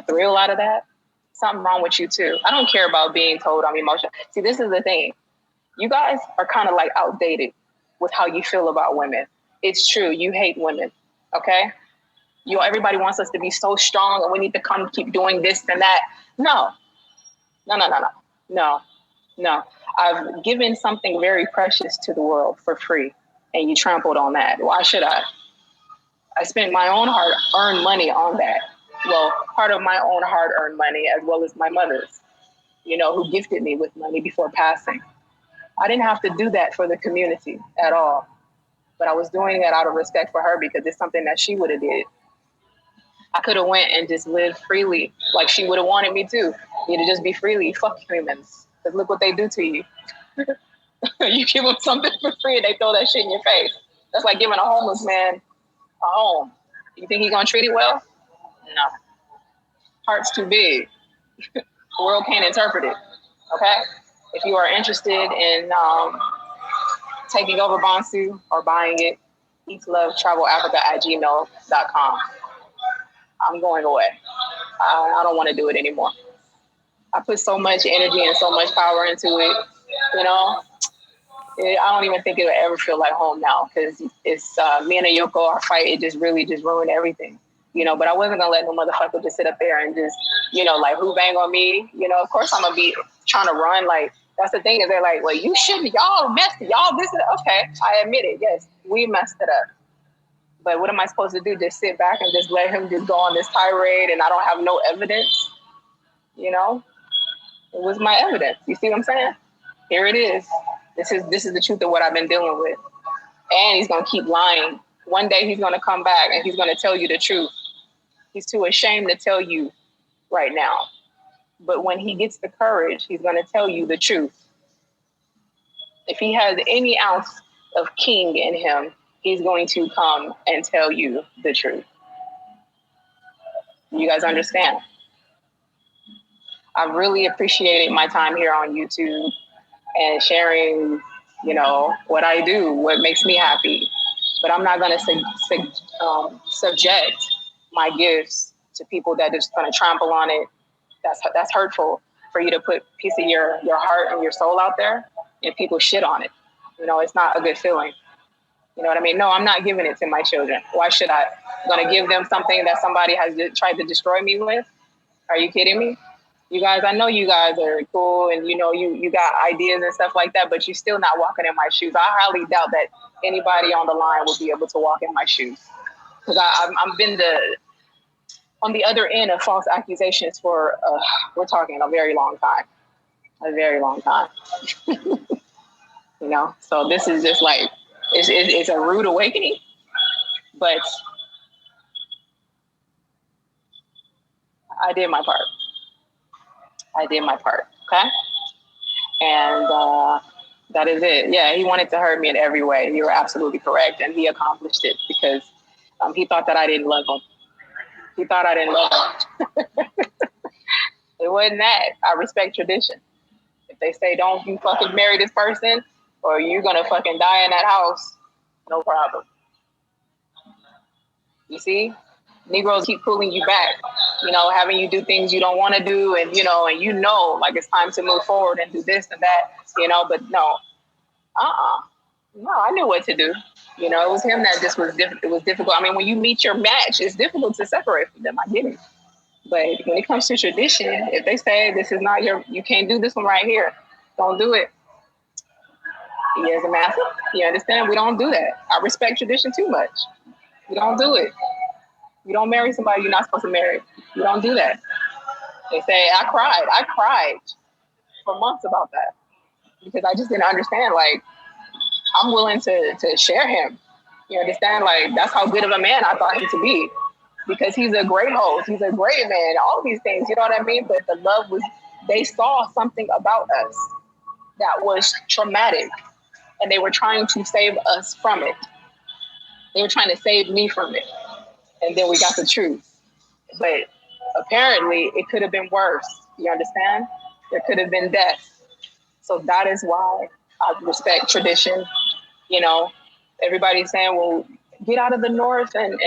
thrill out of that, something wrong with you too. I don't care about being told I'm emotional. See, this is the thing. You guys are kind of like outdated with how you feel about women. It's true. You hate women. Okay. Everybody wants us to be so strong and we need to keep doing this and that. No. I've given something very precious to the world for free and you trampled on that. Why should I? I spent my own hard-earned money on that. Well, part of my own hard-earned money as well as my mother's, who gifted me with money before passing. I didn't have to do that for the community at all. But I was doing it out of respect for her because it's something that she would have did. I could have went and just lived freely like she would have wanted me to. Me to just be freely. Fuck humans. Because look what they do to you. You give them something for free and they throw that shit in your face. That's like giving a homeless man a home. You think he's going to treat it well? No. Heart's too big. The world can't interpret it. Okay? If you are interested in taking over Bonsu or buying it, eatlovetravelafrica@gmail.com. I'm going away. I don't want to do it anymore. I put so much energy and so much power into it, you know. I don't even think it'll ever feel like home now because it's me and Ayoko, our fight, it just really just ruined everything, you know. But I wasn't going to let no motherfucker just sit up there and just, you know, like, who bang on me? You know, of course I'm going to be trying to run. Like, that's the thing is they're like, well, you shouldn't. Y'all messed it. Y'all this is okay. I admit it. Yes, we messed it up. But what am I supposed to do? Just sit back and just let him just go on this tirade and I don't have no evidence? You know, it was my evidence. You see what I'm saying? Here it is. This is the truth of what I've been dealing with. And he's going to keep lying. One day he's going to come back and he's going to tell you the truth. He's too ashamed to tell you right now. But when he gets the courage, he's going to tell you the truth. If he has any ounce of king in him, he's going to come and tell you the truth. You guys understand? I've really appreciated my time here on YouTube and sharing, you know, what I do, what makes me happy. But I'm not going to subject my gifts to people that are just going to trample on it. That's hurtful for you to put a piece of your heart and your soul out there and people shit on it. You know, it's not a good feeling. You know what I mean? No, I'm not giving it to my children. Why should I? I'm going to give them something that somebody has tried to destroy me with? Are you kidding me? You guys, I know you guys are cool and you know you got ideas and stuff like that, but you're still not walking in my shoes. I highly doubt that anybody on the line will be able to walk in my shoes because I've been on the other end of false accusations for we're talking a very long time, you know. So this is just like it's a rude awakening, but I did my part. Okay. And that is it. Yeah, he wanted to hurt me in every way. You were absolutely correct. And he accomplished it because he thought that I didn't love him. He thought I didn't love him. It wasn't that. I respect tradition. If they say, don't you fucking marry this person or you're going to fucking die in that house, no problem. You see? Negroes keep pulling you back, you know, having you do things you don't want to do and like it's time to move forward and do this and that, you know, but no, no, I knew what to do. You know, it was him that just was difficult. It was difficult. I mean, when you meet your match, it's difficult to separate from them. I get it. But when it comes to tradition, if they say this is not you can't do this one right here, don't do it. He is a master. You understand? We don't do that. I respect tradition too much. We don't do it. You don't marry somebody you're not supposed to marry. You don't do that. They say, I cried for months about that because I just didn't understand. Like, I'm willing to share him. You understand? Like, that's how good of a man I thought him to be because he's a great host. He's a great man. All these things, you know what I mean? But the love they saw something about us that was traumatic and they were trying to save us from it. They were trying to save me from it. And then we got the truth. But apparently it could have been worse. You understand? There could have been death. So that is why I respect tradition. You know, everybody's saying, well, get out of the North and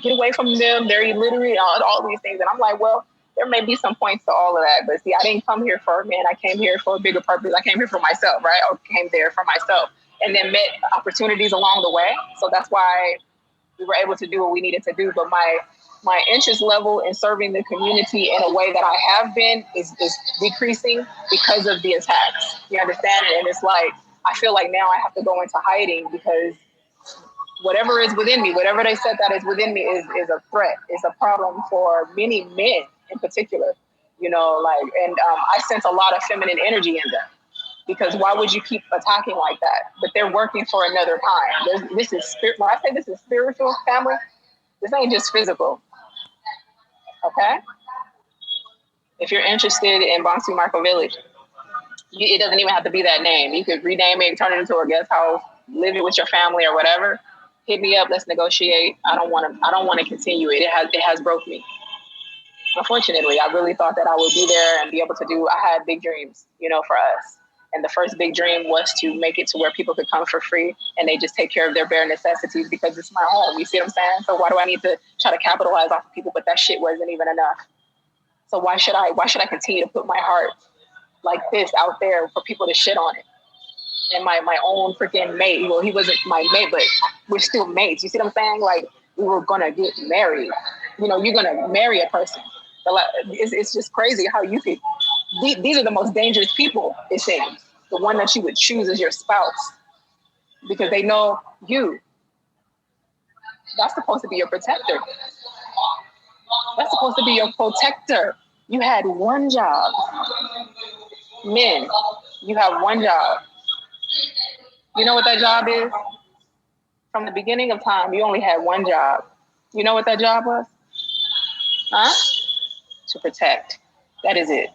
get away from them. They're illiterate, all these things. And I'm like, well, there may be some points to all of that. But see, I didn't come here for a man. I came here for a bigger purpose. I came here for myself, right? I came there for myself and then met opportunities along the way. So that's why we were able to do what we needed to do. But my interest level in serving the community in a way that I have been is decreasing because of the attacks. You understand? And it's like, I feel like now I have to go into hiding because whatever is within me, whatever they said that is within me is a threat, is a problem for many men in particular, you know, like, and I sense a lot of feminine energy in them. Because why would you keep attacking like that? But they're working for another kind. This is when I say this is spiritual, family, this ain't just physical. Okay? If you're interested in Bonsu Marco Village, it doesn't even have to be that name. You could rename it, turn it into a guest house, live it with your family or whatever. Hit me up. Let's negotiate. I don't want to continue it. It has broke me. Unfortunately, I really thought that I would be there and be able to do. I had big dreams, for us. And the first big dream was to make it to where people could come for free and they just take care of their bare necessities because it's my home. You see what I'm saying? So why do I need to try to capitalize off of people? But that shit wasn't even enough. So why should I continue to put my heart like this out there for people to shit on it? And my own freaking mate, well, he wasn't my mate, but we're still mates. You see what I'm saying? Like, we were gonna get married. You're gonna marry a person. It's just crazy how you could. These are the most dangerous people, it seems. The one that you would choose as your spouse because they know you. That's supposed to be your protector. That's supposed to be your protector. You had one job. Men, you have one job. You know what that job is? From the beginning of time, you only had one job. You know what that job was? Huh? To protect. That is it.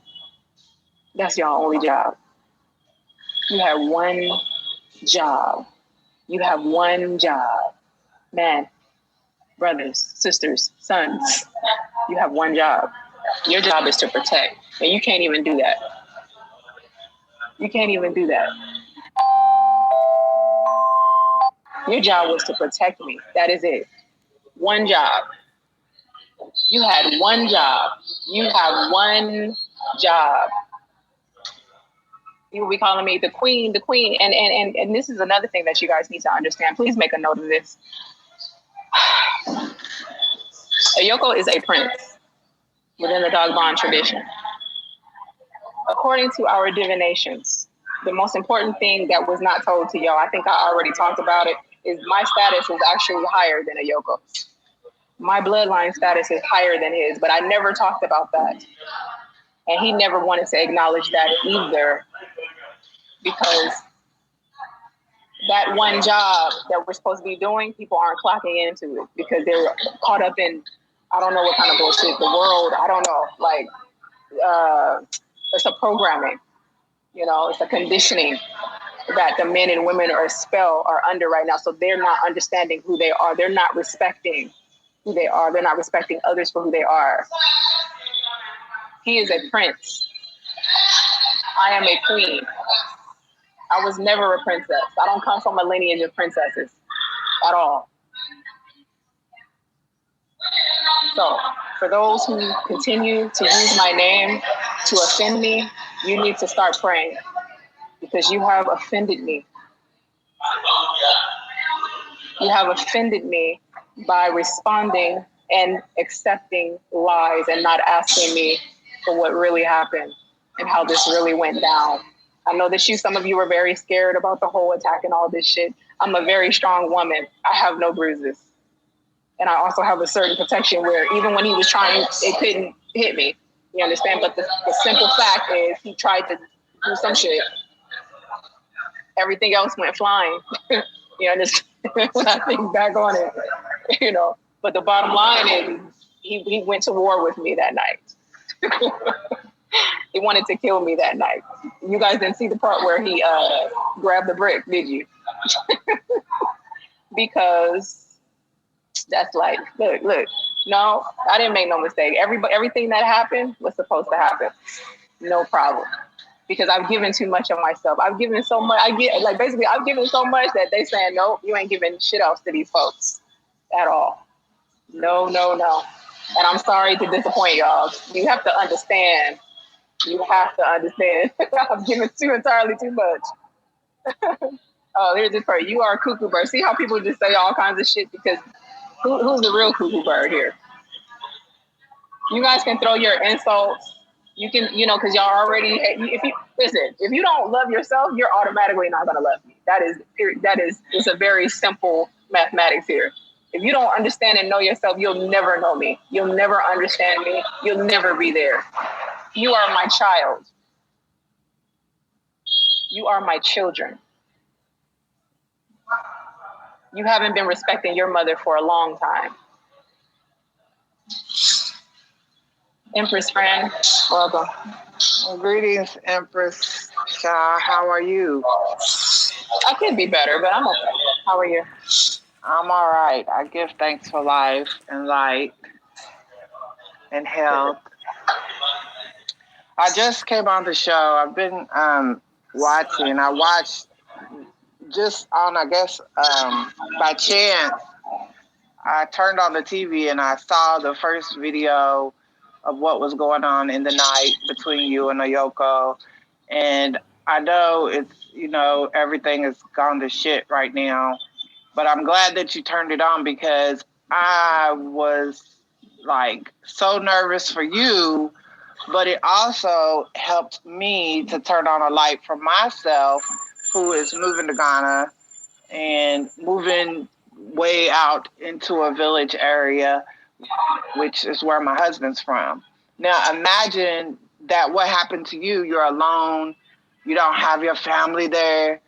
That's your only job. You have one job. You have one job. Man, brothers, sisters, sons, you have one job. Your job is to protect. And you can't even do that. You can't even do that. Your job was to protect me. That is it. One job. You had one job. You have one job. People be calling me the queen, the queen. And this is another thing that you guys need to understand. Please make a note of this. Ayoko is a prince within the Dagban tradition. According to our divinations, the most important thing that was not told to y'all, I think I already talked about it, is my status is actually higher than Ayoko. My bloodline status is higher than his, but I never talked about that. And he never wanted to acknowledge that either, because that one job that we're supposed to be doing, people aren't clocking into it because they're caught up in, I don't know what kind of bullshit, the world, I don't know, like, it's a programming, it's a conditioning that the men and women are under right now. So they're not understanding who they are. They're not respecting who they are. They're not respecting others for who they are. He is a prince. I am a queen. I was never a princess. I don't come from a lineage of princesses at all. So for those who continue to use my name to offend me, you need to start praying because you have offended me. You have offended me by responding and accepting lies and not asking me for what really happened and how this really went down. I know that some of you were very scared about the whole attack and all this shit. I'm a very strong woman. I have no bruises. And I also have a certain protection where even when he was trying, it couldn't hit me. You understand? But the simple fact is he tried to do some shit. Everything else went flying. You understand? When I think back on it, But the bottom line is he went to war with me that night. He wanted to kill me that night. You guys didn't see the part where he grabbed the brick, did you? Because that's like, look. No, I didn't make no mistake. Everything that happened was supposed to happen. No problem. Because I've given too much of myself. I've given so much. I've given so much that they saying, nope, you ain't giving shit else to these folks at all. No. And I'm sorry to disappoint y'all. You have to understand. I've given entirely too much. Oh, here's this part. You are a cuckoo bird. See how people just say all kinds of shit because who's the real cuckoo bird here? You guys can throw your insults. You can, because y'all already, if you don't love yourself, you're automatically not going to love me. It's a very simple mathematics here. If you don't understand and know yourself, you'll never know me. You'll never understand me. You'll never be there. You are my child. You are my children. You haven't been respecting your mother for a long time. Empress friend, welcome. Well, greetings, Empress Shah. How are you? I could be better, but I'm okay. How are you? I'm all right. I give thanks for life and light and health. I just came on the show. I've been watching. I watched just on, I guess, by chance. I turned on the TV and I saw the first video of what was going on in the night between you and Ayoko. And I know it's, everything is gone to shit right now. But I'm glad that you turned it on because I was like so nervous for you, but it also helped me to turn on a light for myself who is moving to Ghana and moving way out into a village area, which is where my husband's from. Now, imagine that what happened to you, you're alone, you don't have your family there.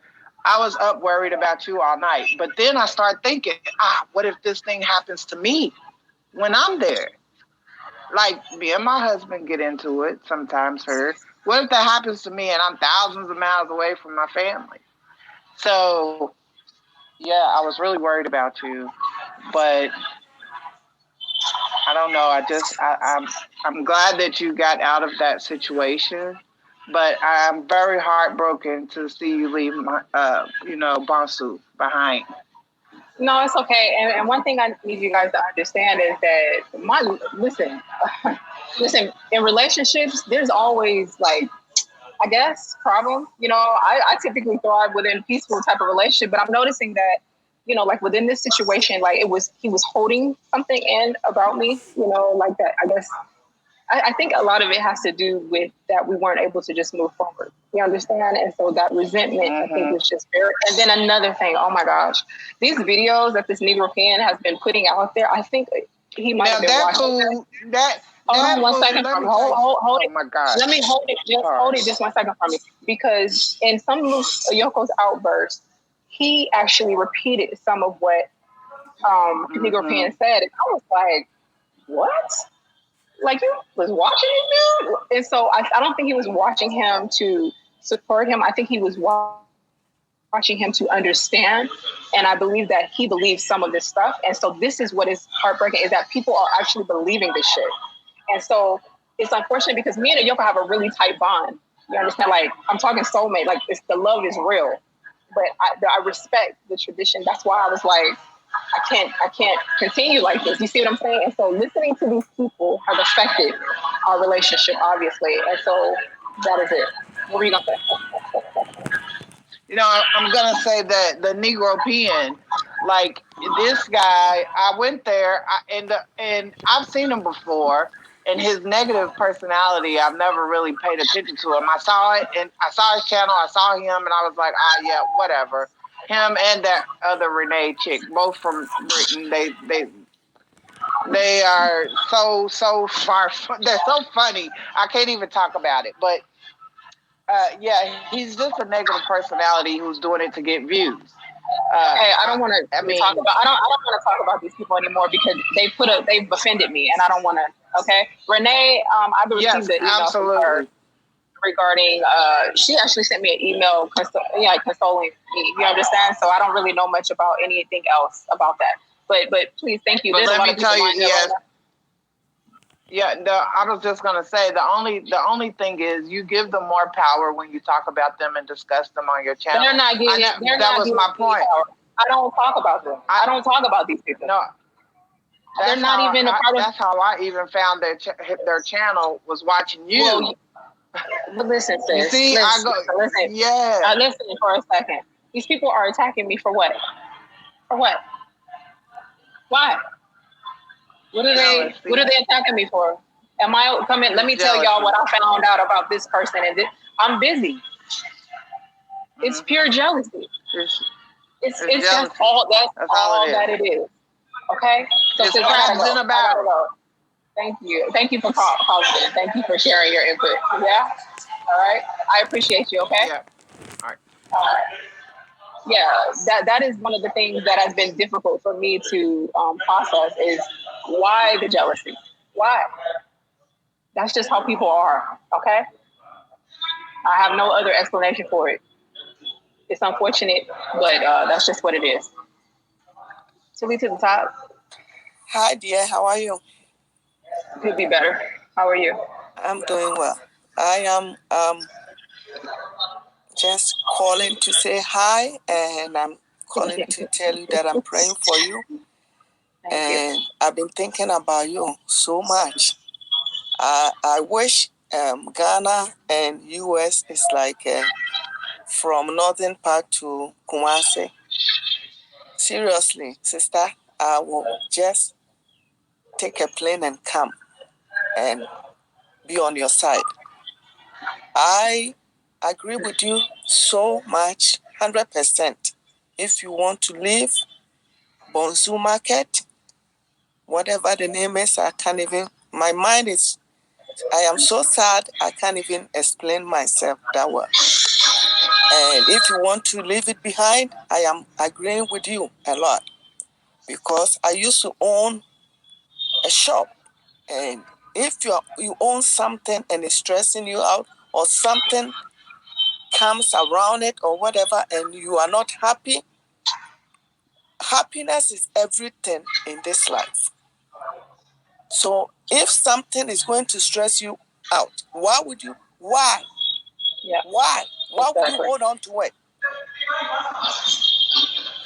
I was up worried about you all night. But then I start thinking, what if this thing happens to me when I'm there? Like, me and my husband get into it sometimes, her. What if that happens to me and I'm thousands of miles away from my family? So, yeah, I was really worried about you. But I don't know. I'm glad that you got out of that situation. But I'm very heartbroken to see you leave my, Bonsu behind. No, it's okay. And one thing I need you guys to understand is that listen, in relationships, there's always like, I guess, problems. I typically thrive within peaceful type of relationship, but I'm noticing that, like within this situation, like he was holding something in about me, like that. I guess I think a lot of it has to do with that we weren't able to just move forward. You understand? And so that resentment, I think, was just very. And then another thing, oh my gosh, these videos that this Negro Pen has been putting out there, I think he might have been watching. Hold on one second for me. Hold it. Oh my God. Let me hold it. Hold it just 1 second for me. Because in some of Yoko's outbursts, he actually repeated some of what Negro Pen said. And I was like, what? Like, you was watching this dude? And so I don't think he was watching him to support him. I think he was watching him to understand. And I believe that he believes some of this stuff. And so this is what is heartbreaking, is that people are actually believing this shit. And so it's unfortunate because me and Yoko have a really tight bond. You understand? Like, I'm talking soulmate. Like, the love is real. But I respect the tradition. That's why I was like, I can't continue like this. You see what I'm saying? And so listening to these people has affected our relationship, obviously. And so that is it. What were you going to say? I'm going to say that the Negro Pen, like this guy, I went there and I've seen him before, and his negative personality, I've never really paid attention to him. I saw it, and I saw his channel, I saw him, and I was like, yeah, whatever. Him and that other Renee chick, both from Britain, they are so far. They're so funny. I can't even talk about it. But yeah, he's just a negative personality who's doing it to get views. Hey, I don't want to talk about. I don't want to talk about these people anymore because they've offended me, and I don't want to. Okay, Renee, I've received the email from her regarding. She actually sent me an email consoling me. You understand? So I don't really know much about anything else about that. But please, thank you. But there's let a lot me of people tell you, yes. Yeah, I was just gonna say the only thing is you give them more power when you talk about them and discuss them on your channel. They're not giving. That was my point. I don't talk about them. I don't talk about these people. No, they're not even a part of. That's how I even found their channel was watching you. Well, but listen, sis. You see, listen. Yeah. Listen for a second. These people are attacking me for what? For what? Why? What are they attacking me for? Am I coming? Let me tell y'all what I found out about this person. And I'm busy. It's pure jealousy. It's just all that's all that it is. Okay? So it's crabs in a barrel. Thank you for calling in. Thank you for sharing your input. Yeah? All right. I appreciate you, okay? Yeah. All right. Yeah, that is one of the things that has been difficult for me to process is why the jealousy? Why? That's just how people are. Okay, I have no other explanation for it. It's unfortunate, but that's just what it is. So we to the top. Hi, dear. How are you? Could be better. How are you? I'm doing well. I am just calling to say hi, and I'm calling to tell you that I'm praying for you. And I've been thinking about you so much. I wish Ghana and US is like from northern part to Kumasi. Seriously, sister, I will just take a plane and come and be on your side. I agree with you so much, 100%. If you want to leave Bonzu Market, whatever the name is, I can't even, my mind is, I am so sad, I can't even explain myself that well. And if you want to leave it behind, I am agreeing with you a lot. Because I used to own a shop. And if you own something and it's stressing you out, or something comes around it or whatever, and you are not happy, happiness is everything in this life. So if something is going to stress you out, why? Yeah. Why would you hold on to it?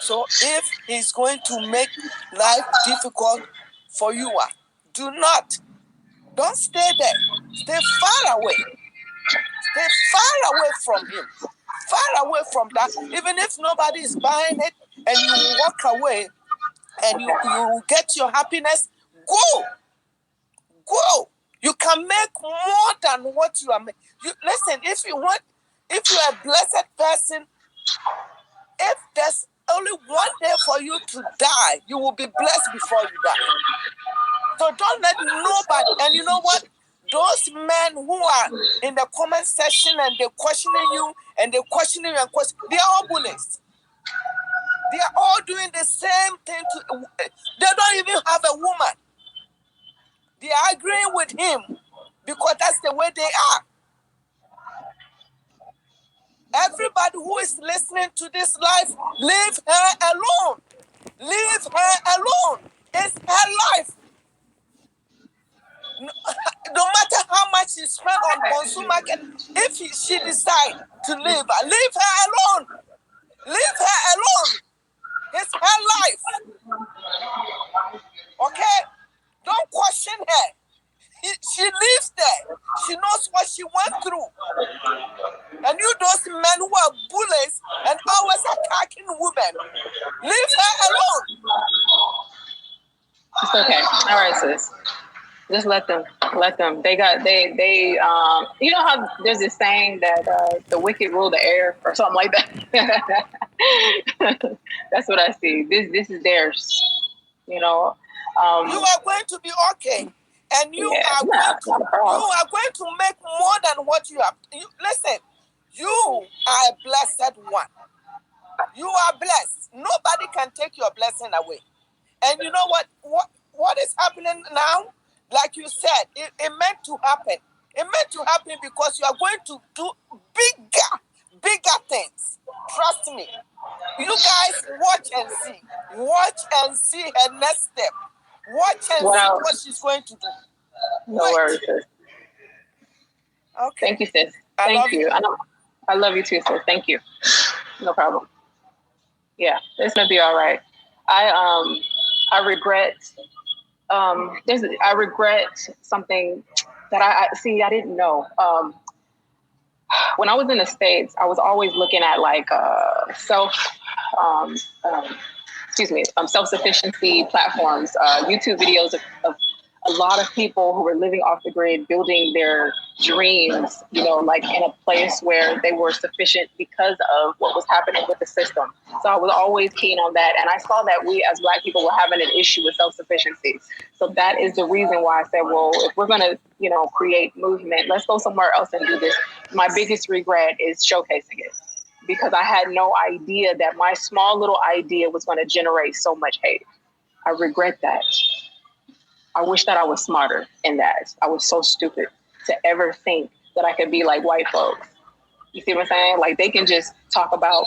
So if he's going to make life difficult for you, don't stay there. Stay far away. Stay far away from him. Far away from that. Even if nobody is buying it and you walk away and you get your happiness, go. You can make more than what you are making. Listen, if you are a blessed person, if there's only one day for you to die, you will be blessed before you die. So don't let nobody, and you know what? Those men who are in the comment section and they're questioning you and they're questioning you and they are all bullies. They are all doing the same thing they don't even have a woman. They are agreeing with him because that's the way they are. Everybody who is listening to this life, leave her alone. Leave her alone. It's her life. No matter how much she spent on Bonsu Market, if she decides to leave her alone. Leave her alone. It's her life. Okay? Don't question her. She lives there. She knows what she went through. And you, those men who are bullies and always attacking women, leave her alone. It's okay. All right, sis. Just let them. They you know how there's this saying that the wicked rule the air or something like that. That's what I see. This is theirs. You know. You are going to be okay. And you are going to make more than what you have. Listen, you are a blessed one. You are blessed. Nobody can take your blessing away. And you know what is happening now? Like you said, it meant to happen. It meant to happen because you are going to do bigger things. Trust me. You guys watch and see. Watch and see her next step. Watch and see what she's going to do. No worries, sis. Okay. Thank you, sis. Thank you. I love you too, sis. Thank you. No problem. Yeah, it's gonna be all right. I regret. I regret something that I see. I didn't know. When I was in the States, I was always looking at like self-sufficiency platforms, YouTube videos of a lot of people who were living off the grid, building their dreams, like in a place where they were sufficient because of what was happening with the system. So I was always keen on that. And I saw that we as Black people were having an issue with self-sufficiency. So that is the reason why I said, well, if we're going to, create movement, let's go somewhere else and do this. My biggest regret is showcasing it. because I had no idea that my small little idea was going to generate so much hate. I regret that. I wish that I was smarter in that. I was so stupid to ever think that I could be like white folks. You see what I'm saying? Like they can just talk about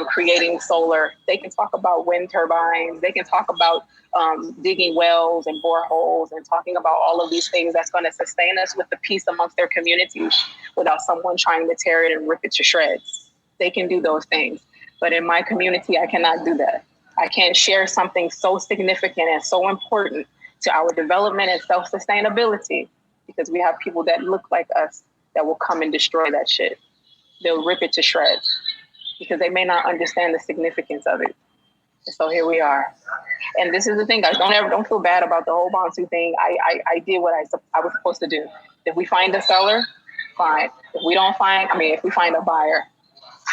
creating solar. They can talk about wind turbines. They can talk about digging wells and boreholes and talking about all of these things that's going to sustain us with the peace amongst their communities without someone trying to tear it and rip it to shreds. They can do those things. But in my community, I cannot do that. I can't share something so significant and so important to our development and self-sustainability because we have people that look like us that will come and destroy that shit. They'll rip it to shreds because they may not understand the significance of it. And so here we are. And this is the thing, guys. Don't feel bad about the whole Bantu thing. I did what I was supposed to do. If we find a seller, fine. If we find a buyer,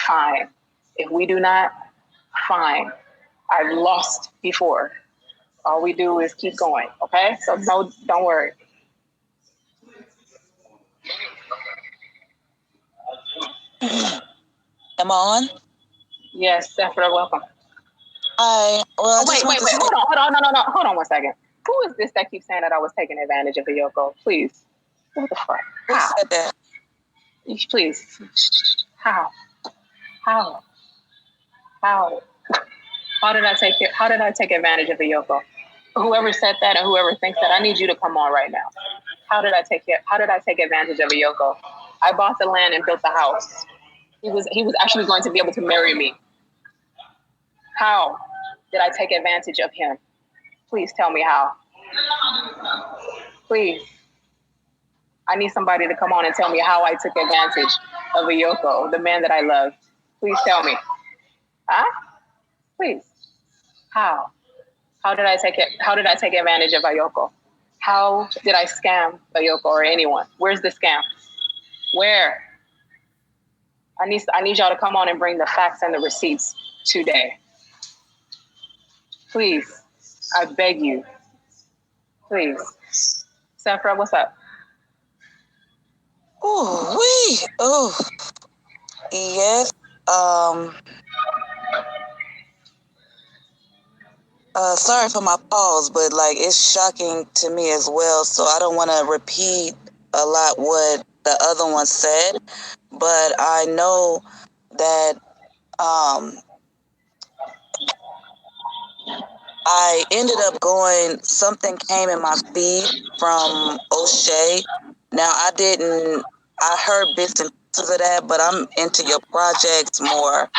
fine. If we do not, fine. I've lost before. All we do is keep going. Okay? So no, don't worry. Am I on? Yes, Sephora, welcome. Hi. Well, wait. Hold on. No. Hold on one second. Who is this that keeps saying that I was taking advantage of Yoko? Please. What the fuck? Who said that? Please. How? How did I take advantage of Yoko? Whoever said that and whoever thinks that, I need you to come on right now. How did I take advantage of Yoko? I bought the land and built the house. He was actually going to be able to marry me. How did I take advantage of him? Please tell me how. Please. I need somebody to come on and tell me how I took advantage of Yoko, the man that I loved. Please tell me. Huh? Please. How? How did I take advantage of Ayoko? How did I scam Ayoko or anyone? Where's the scam? Where? I need y'all to come on and bring the facts and the receipts today. Please. I beg you. Please. Sephora, what's up? Yes. Sorry for my pause, but like it's shocking to me as well. So I don't want to repeat a lot what the other one said, but I know that I ended up something came in my feed from O'Shea. Now I heard bits and pieces of that, but I'm into your projects more,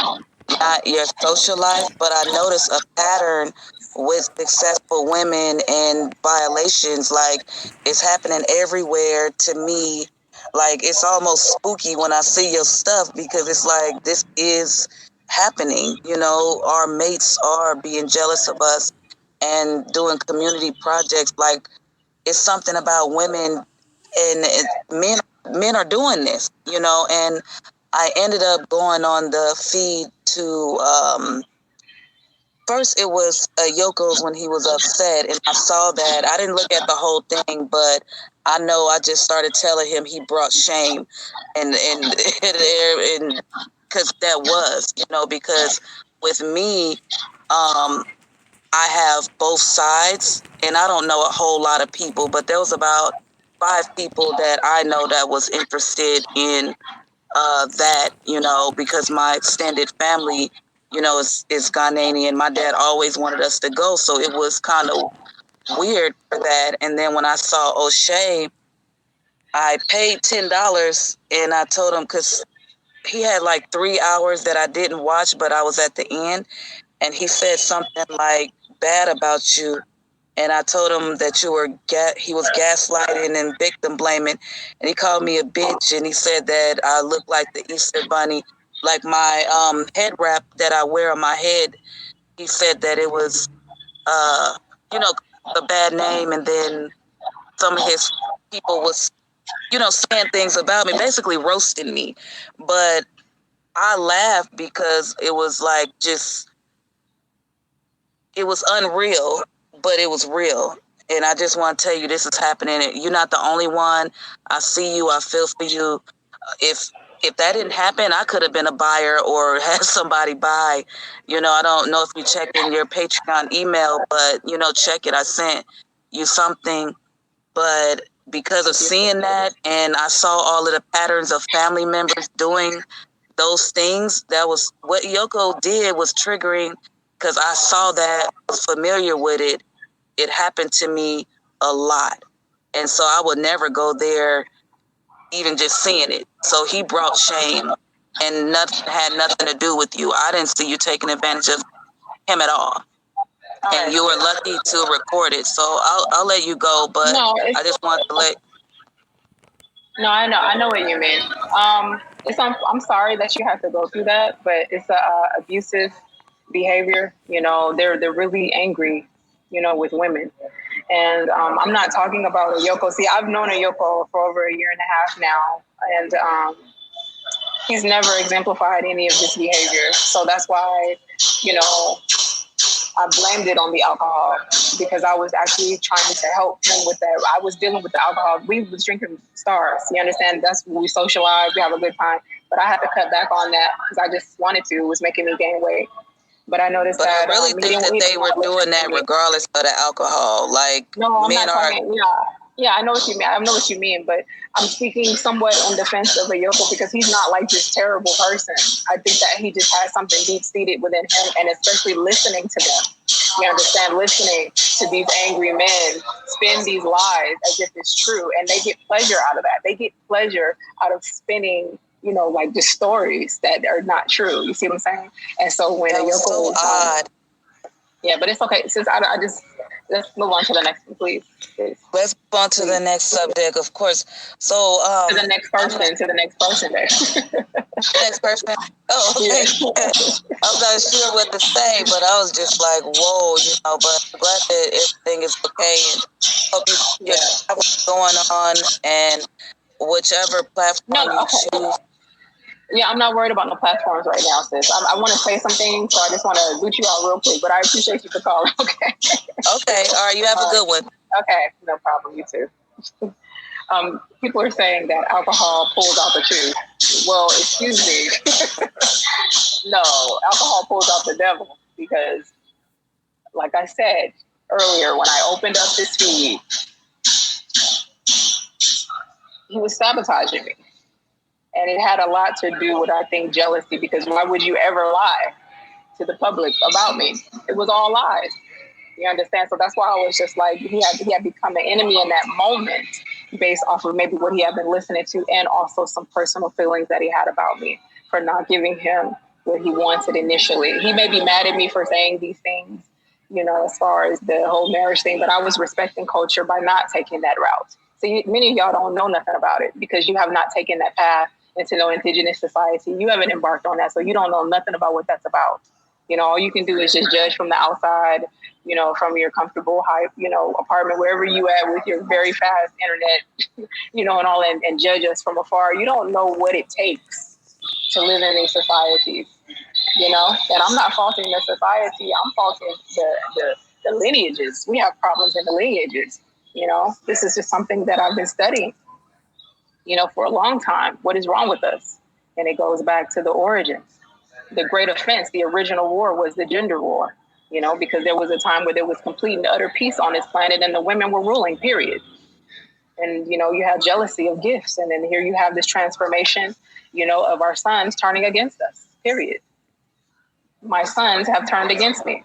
not your social life, but I noticed a pattern with successful women and violations. Like it's happening everywhere to me. Like it's almost spooky when I see your stuff because it's like this is happening. Our mates are being jealous of us and doing community projects. Like it's something about women and men are doing this, and I ended up going on the feed to first it was Yoko's when he was upset, and I saw that. I didn't look at the whole thing, but I know I just started telling him he brought shame, and because that was, because with me, I have both sides, and I don't know a whole lot of people, but there was about 5 people that I know that was interested in that, because my extended family, is Ghanaian. My dad always wanted us to go, so it was kind of weird for that. And then when I saw O'Shea, I paid $10, and I told him, because he had like 3 hours that I didn't watch, but I was at the end, and he said something like bad about you. And I told him that he was gaslighting and victim blaming. And he called me a bitch, and he said that I look like the Easter Bunny, like my head wrap that I wear on my head. He said that it was, a bad name. And then some of his people was, saying things about me, basically roasting me. But I laughed because it was like it was unreal, but it was real. And I just want to tell you, this is happening. You're not the only one. I see you. I feel for you. If if that didn't happen, I could have been a buyer or had somebody buy. I don't know if you checked in your Patreon email, but, check it. I sent you something. But because of seeing that, and I saw all of the patterns of family members doing those things, that was what Yoko did, was triggering, because I saw that, was familiar with it. It happened to me a lot. And so I would never go there, even just seeing it. So he brought shame, and nothing had nothing to do with you. I didn't see you taking advantage of him at all. And you were lucky to record it. So I'll let you go, but no, I just want to let. No, I know what you mean. I'm sorry that you have to go through that, but it's abusive behavior. They're really angry, with women. And I'm not talking about a Yoko. See, I've known a Yoko for over 1.5 years now, and he's never exemplified any of this behavior. So that's why, I blamed it on the alcohol, because I was actually trying to help him with that. I was dealing with the alcohol. We was drinking Stars. You understand? That's when we socialize. We have a good time. But I had to cut back on that because I just wanted to. It was making me gain weight. But I noticed that. I really think that they were doing that regardless of the alcohol. Like, no, I'm not talking. Yeah, I know what you mean. I know what you mean, but I'm speaking somewhat in defense of a Yoko, because he's not like this terrible person. I think that he just has something deep seated within him, and especially listening to them. You understand? Listening to these angry men spin these lies as if it's true, and they get pleasure out of that. They get pleasure out of spinning, like the stories that are not true. You see what I'm saying? And so when a Yoko so odd. Yeah, but it's okay. Since I just let's move on to the next one, please. Let's move on to the next subject, of course. So to the next person. There. Next person. Oh, okay. I'm not sure what to say, but I was just like, whoa, But I'm glad that everything is okay, and hope you have what's going on, and whichever platform you choose. Yeah, I'm not worried about no platforms right now, sis. I want to say something, so I just want to boot you out real quick. But I appreciate you for calling. Okay. Okay. All right. You have a good one. Okay. No problem. You too. People are saying that alcohol pulls out the truth. Well, excuse me. No, alcohol pulls out the devil, because, like I said earlier, when I opened up this feed, he was sabotaging me. And it had a lot to do with, I think, jealousy, because why would you ever lie to the public about me? It was all lies. You understand? So that's why I was just like, he had become an enemy in that moment, based off of maybe what he had been listening to, and also some personal feelings that he had about me for not giving him what he wanted initially. He may be mad at me for saying these things, as far as the whole marriage thing, but I was respecting culture by not taking that route. So many of y'all don't know nothing about it, because you have not taken that path into no indigenous society. You haven't embarked on that, so you don't know nothing about what that's about. All you can do is just judge from the outside, from your comfortable high, apartment, wherever you at with your very fast internet, and all, and judge us from afar. You don't know what it takes to live in these societies, and I'm not faulting the society. I'm faulting the lineages. We have problems in the lineages. This is just something that I've been studying, for a long time. What is wrong with us? And it goes back to the origins. The great offense, the original war, was the gender war, because there was a time where there was complete and utter peace on this planet, and the women were ruling, period. And, you have jealousy of gifts. And then here you have this transformation, of our sons turning against us, period. My sons have turned against me.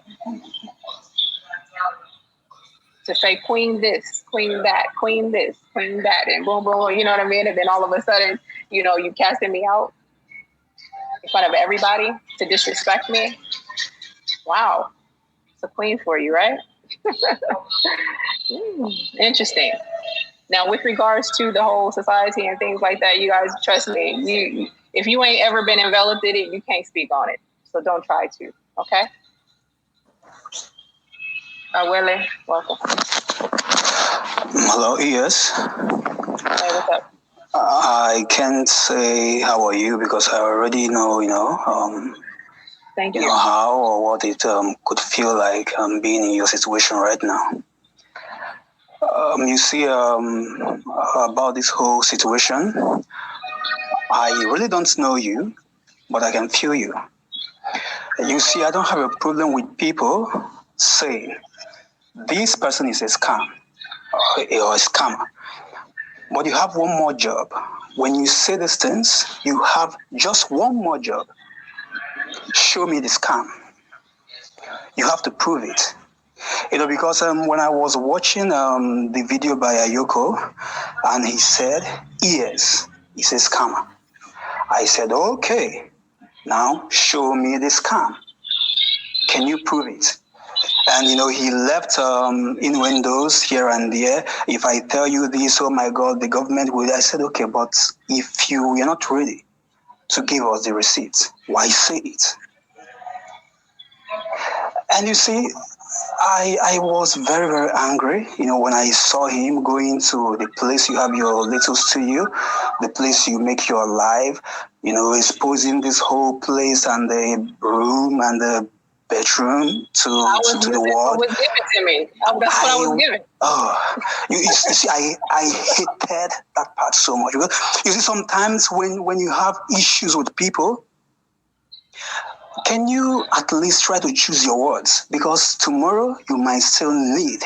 To say queen this, queen that, queen this, queen that, and boom, boom, you know what I mean? And then all of a sudden, you casting me out in front of everybody to disrespect me. Wow. It's a queen for you, right? Interesting. Now, with regards to the whole society and things like that, you guys, trust me, if you ain't ever been enveloped in it, you can't speak on it. So don't try to, okay? Willie, welcome. Hello, yes. Hey, what's up? I can't say how are you, because I already know, Thank you. How or what it could feel like being in your situation right now. You see, about this whole situation, I really don't know you, but I can feel you. You see, I don't have a problem with people saying, this person is a scam or a scammer. But you have one more job. When you say these things, you have just one more job. Show me the scam. You have to prove it. Because when I was watching the video by Ayoko, and he said, yes, he's a scammer. I said, okay, now show me the scam. Can you prove it? And, he left innuendos here and there. If I tell you this, oh my God, the government will. I said, okay, but if you're not ready to give us the receipt, why say it? And you see, I was very, very angry, when I saw him going to the place you have your little studio, the place you make your live, exposing this whole place and the room and the bedroom to the world. What was given to me. That's what I was given. Oh, you see, I hated that part so much. Because you see, sometimes when you have issues with people, can you at least try to choose your words? Because tomorrow you might still need,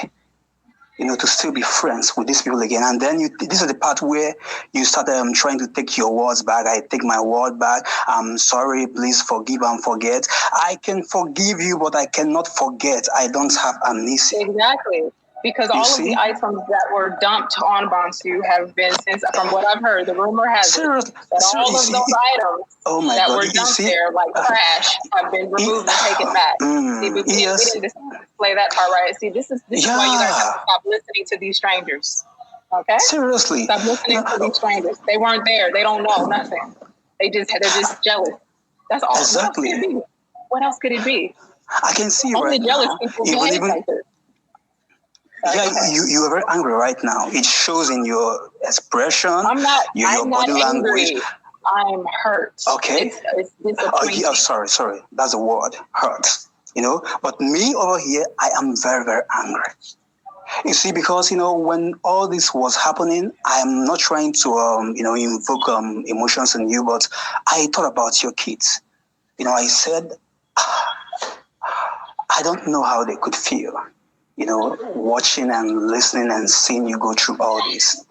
to still be friends with these people again. And then this is the part where you start trying to take your words back. I take my word back. I'm sorry. Please forgive and forget. I can forgive you, but I cannot forget. I don't have amnesia. Exactly. Because all of the items that were dumped on Bonsu have been, since from what I've heard, the rumor has it that all of those items that were dumped there, like trash, have been removed and taken back. See, we didn't display that part right. See, this is why you guys have to stop listening to these strangers. Okay? Seriously. Stop listening to these strangers. They weren't there. They don't know nothing. They're just jealous. That's all. Exactly. What else could it be? I can see only right jealous now. people even yeah, you are very angry right now. It shows in your expression. I'm not. Your I'm body not language. Angry. I'm hurt. Okay. It's disappointing. Sorry. That's the word, hurt. But me over here, I am very, very angry. You see, because when all this was happening, I am not trying to invoke emotions in you, but I thought about your kids. I said, I don't know how they could feel. Watching and listening and seeing you go through all this.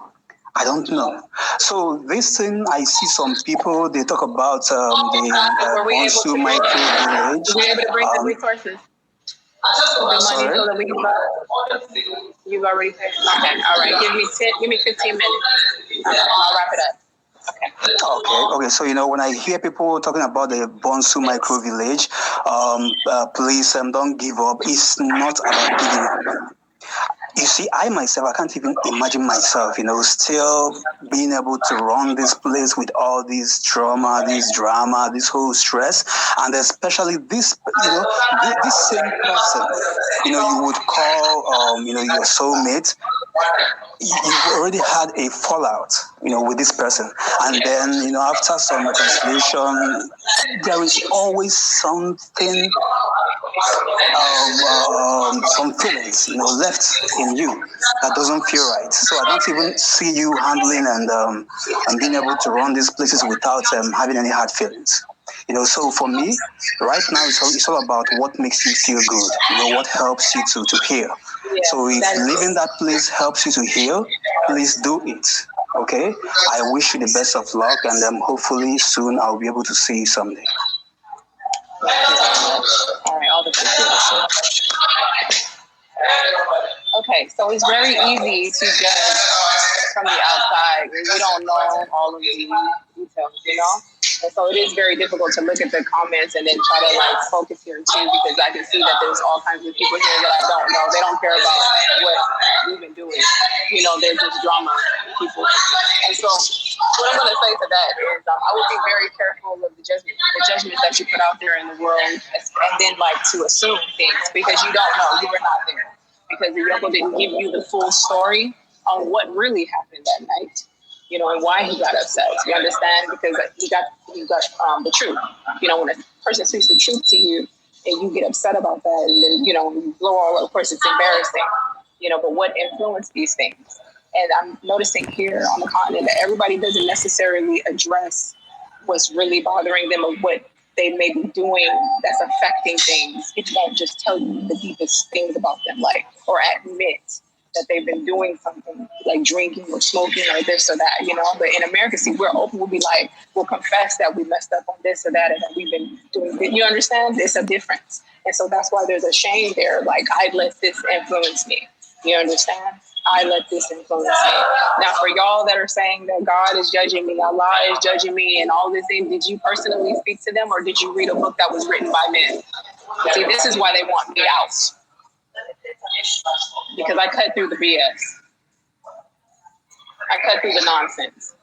I don't know. So this thing, I see some people, they talk about the Bonsu Micro Village. Were we able to bring the resources? The money so that we can You've already paid? Okay, all right. Give me 15 minutes. I'll wrap it up. Okay. So when I hear people talking about the Bonsu Micro Village, please don't give up. It's not about giving up. You see, I myself, I can't even imagine myself, still being able to run this place with all this trauma, this drama, this whole stress, and especially this, this same person, you would call, your soulmate. You've already had a fallout, with this person, and then, after some reconciliation, there is always something, some feelings, left in you that doesn't feel right. So I don't even see you handling and being able to run these places without having any hard feelings. So for me, right now, it's all about what makes you feel good. What helps you to heal. So if leaving that place helps you to heal, please do it. Okay? I wish you the best of luck, and hopefully soon I'll be able to see you someday. All right, all the pictures. Okay, so it's very easy to judge from the outside. We don't know all of the details, And so it is very difficult to look at the comments and then try to focus here too, because I can see that there's all kinds of people here that I don't know. They don't care about what we've been doing. They're just drama people. And so what I'm going to say to that is I would be very careful of the judgment that you put out there in the world, and then to assume things because you don't know. You were not there. Because the Yoko didn't give you the full story on what really happened that night. And why he got upset. You understand? Because he got the truth. When a person speaks the truth to you and you get upset about that, and then you blow all up. Of course, it's embarrassing. But what influenced these things? And I'm noticing here on the continent that everybody doesn't necessarily address what's really bothering them or what they may be doing that's affecting things, it won't just tell you the deepest things about them, like, or admit that they've been doing something like drinking or smoking or this or that, you know. But in America, see, we're open. We'll be like, we'll confess that we messed up on this or that and that we've been doing it. You understand? There's a difference. And so that's why there's a shame there. Like, I let this influence me. You understand? I let this influence me. Now, for y'all that are saying that God is judging me, Allah is judging me, and all this thing, did you personally speak to them, or did you read a book that was written by men? See, this is why they want me out. Because I cut through the BS. I cut through the nonsense.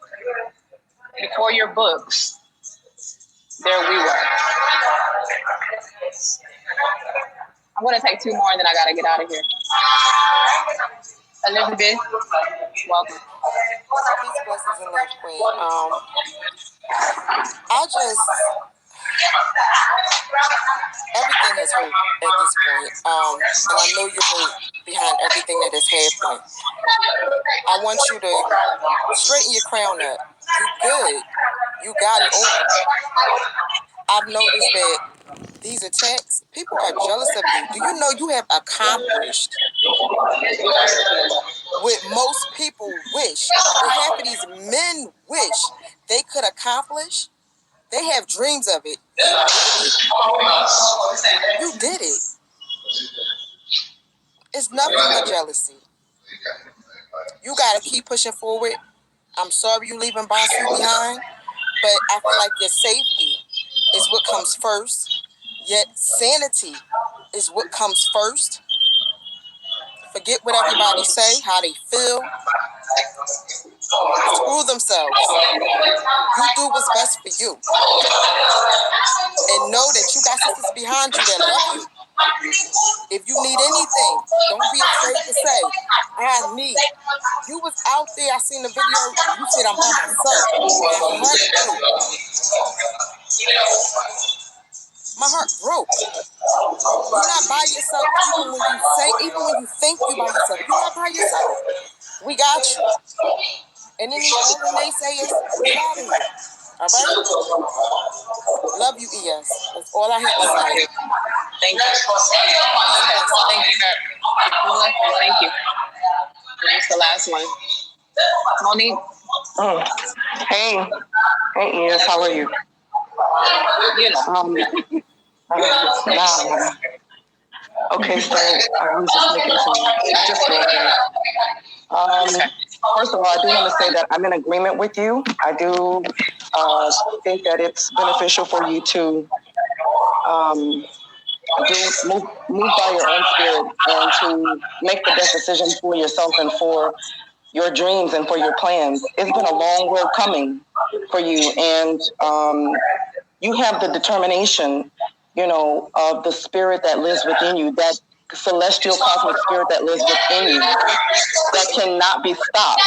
Before your books, there we were. I'm going to take 2 more and then I got to get out of here. Elizabeth, welcome. Peace, blessings, and love, Queen. Everything has hurt at this point. And I know you're hurt behind everything that is happening. I want you to straighten your crown up. You good. You got it on. I've noticed that these attacks, people are jealous of you. Do you know you have accomplished what most people wish, what half of these men wish they could accomplish? They have dreams of it. You did it. It's nothing but jealousy. You got to keep pushing forward. I'm sorry you leaving Bonsu behind, but I feel like your safety is what comes first, yet sanity is what comes first. Forget what everybody say, how they feel. Screw themselves. You do what's best for you. And know that you got sisters behind you that love you. If you need anything, don't be afraid to say, I need. You was out there, I seen the video, you said I'm by myself. My heart broke. You're not by yourself even when you think you're by yourself. You're not by yourself. We got you. And then all the naysayers, get out of here. All right? Love you, ES. That's all I have to say. Thank you. Thank you. Thank you. That's the last one. Monique. Hey, ES, how are you? You know. Okay, so I was just making some. First of all, I do want to say that I'm in agreement with you. I do think that it's beneficial for you to move by your own spirit and to make the best decisions for yourself and for your dreams and for your plans. It's been a long road coming for you, and you have the determination, of the spirit that lives within you, that celestial cosmic spirit that lives within you, that cannot be stopped.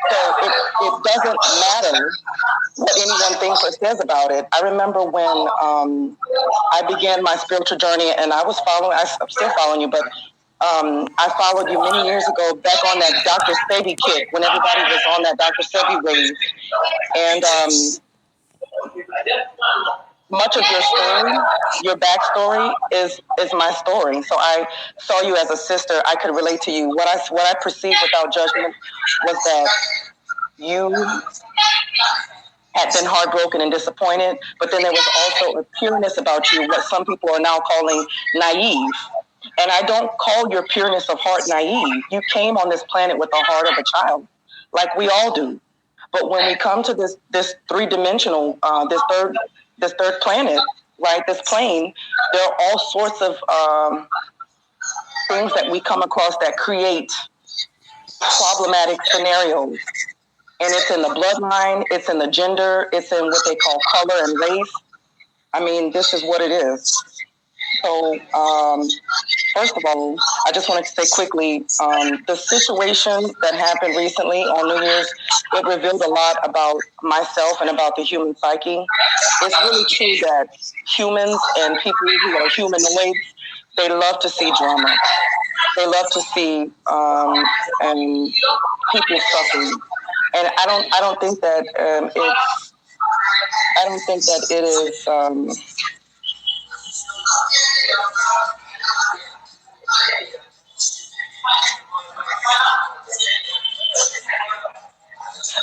So it doesn't matter what anyone thinks or says about it. I remember when I began my spiritual journey, and I'm still following you, but I followed you many years ago back on that Dr. Sebi kick when everybody was on that Dr. Sebi wave. And much of your story, your backstory is my story. So I saw you as a sister. I could relate to you. What I perceived without judgment was that you had been heartbroken and disappointed, but then there was also a pureness about you, what some people are now calling naive. And I don't call your pureness of heart naive. You came on this planet with the heart of a child, like we all do. But when we come to this three-dimensional, this third planet, right, this plane, there are all sorts of things that we come across that create problematic scenarios. And it's in the bloodline, it's in the gender, it's in what they call color and race. I mean, this is what it is. So, first of all, I just wanted to say quickly, the situation that happened recently on New Year's, it revealed a lot about myself and about the human psyche. It's really true that humans and people who are humanoids, they love to see drama. They love to see people suffering. And I don't think that it's I don't think that it is.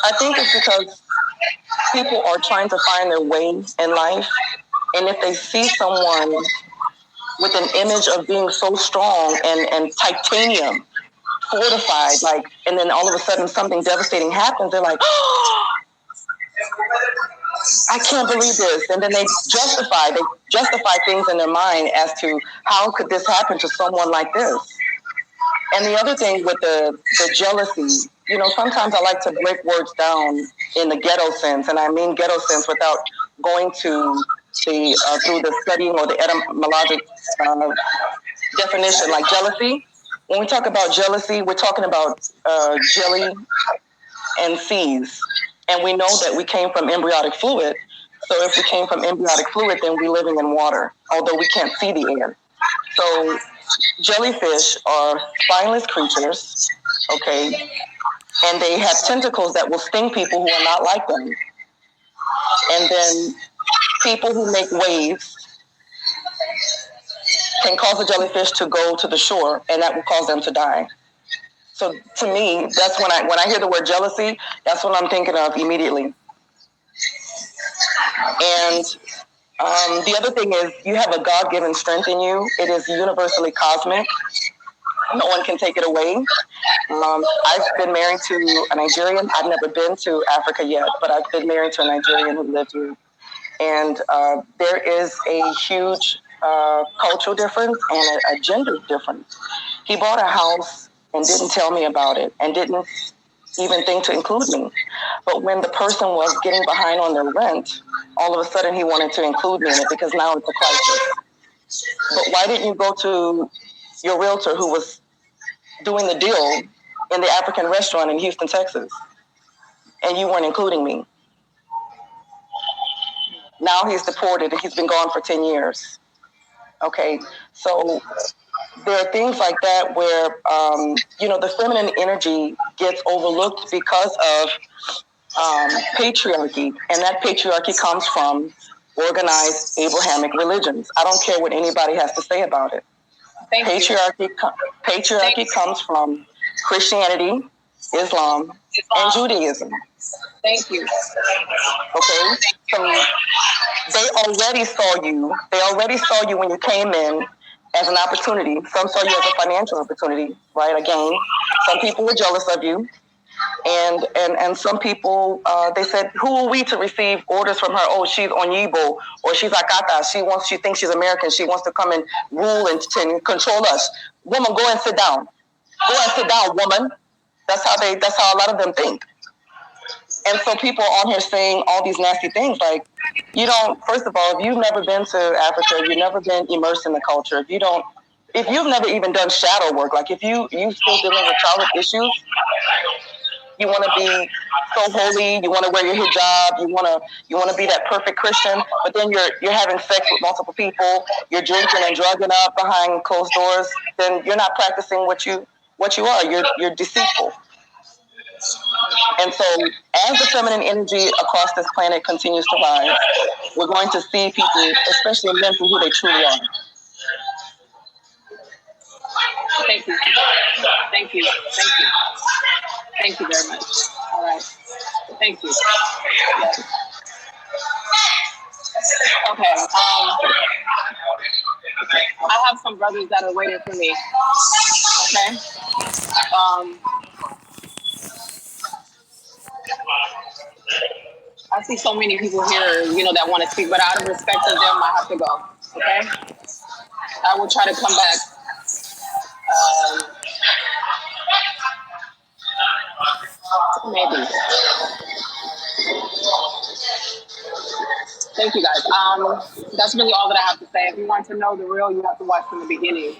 I think it's because people are trying to find their way in life, and if they see someone with an image of being so strong and titanium fortified, like, and then all of a sudden something devastating happens, they're like, oh, I can't believe this. And then they justify things in their mind as to how could this happen to someone like this. And the other thing with the jealousy, you know, sometimes I like to break words down in the ghetto sense, and I mean ghetto sense without going to the through the studying or the etymologic definition, like jealousy. When we talk about jealousy, we're talking about jelly and seas. And we know that we came from embryonic fluid. So if we came from embryonic fluid, then we're living in water, although we can't see the air. So jellyfish are spineless creatures, okay? And they have tentacles that will sting people who are not like them. And then people who make waves can cause a jellyfish to go to the shore, and that will cause them to die. So to me, that's when I hear the word jealousy, that's what I'm thinking of immediately. And the other thing is, you have a God-given strength in you. It is universally cosmic. No one can take it away. I've been married to a Nigerian. I've never been to Africa yet, but I've been married to a Nigerian who lived here. And there is a huge cultural difference and a gender difference. He bought a house and didn't tell me about it and didn't even think to include me. But when the person was getting behind on their rent, all of a sudden he wanted to include me in it because now it's a crisis. But why didn't you go to your realtor who was doing the deal in the African restaurant in Houston, Texas, and you weren't including me? Now he's deported and he's been gone for 10 years. Okay, so there are things like that where, you know, the feminine energy gets overlooked because of patriarchy, and that patriarchy comes from organized Abrahamic religions. I don't care what anybody has to say about it. Patriarchy comes from Christianity, Islam, and Judaism. Thank you. Okay, so they already saw you when you came in as an opportunity. Some saw you as a financial opportunity, right? Again, some people were jealous of you. And some people, they said, who are we to receive orders from her? Oh, she's Onyibo, or she's Akata. She thinks she's American. She wants to come and rule and control us. Woman, go and sit down. Go and sit down, woman. That's how a lot of them think. And so people are on here saying all these nasty things. Like, you don't, first of all, if you've never been to Africa, you've never been immersed in the culture, if you've never even done shadow work, like if you still dealing with childhood issues, you want to be so holy, you want to wear your hijab, you want to be that perfect Christian, but then you're having sex with multiple people, you're drinking and drugging up behind closed doors, then you're not practicing what you are. You're deceitful. And so as the feminine energy across this planet continues to rise, we're going to see people, especially men, for who they truly are. Thank you. Thank you. Thank you. Thank you very much. All right. Thank you. Yes. Okay. I have some brothers that are waiting for me. Okay. I see so many people here, you know, that want to speak, but out of respect of them, I have to go. Okay. I will try to come back. Maybe. Thank you guys. That's really all that I have to say. If you want to know the real, you have to watch from the beginning,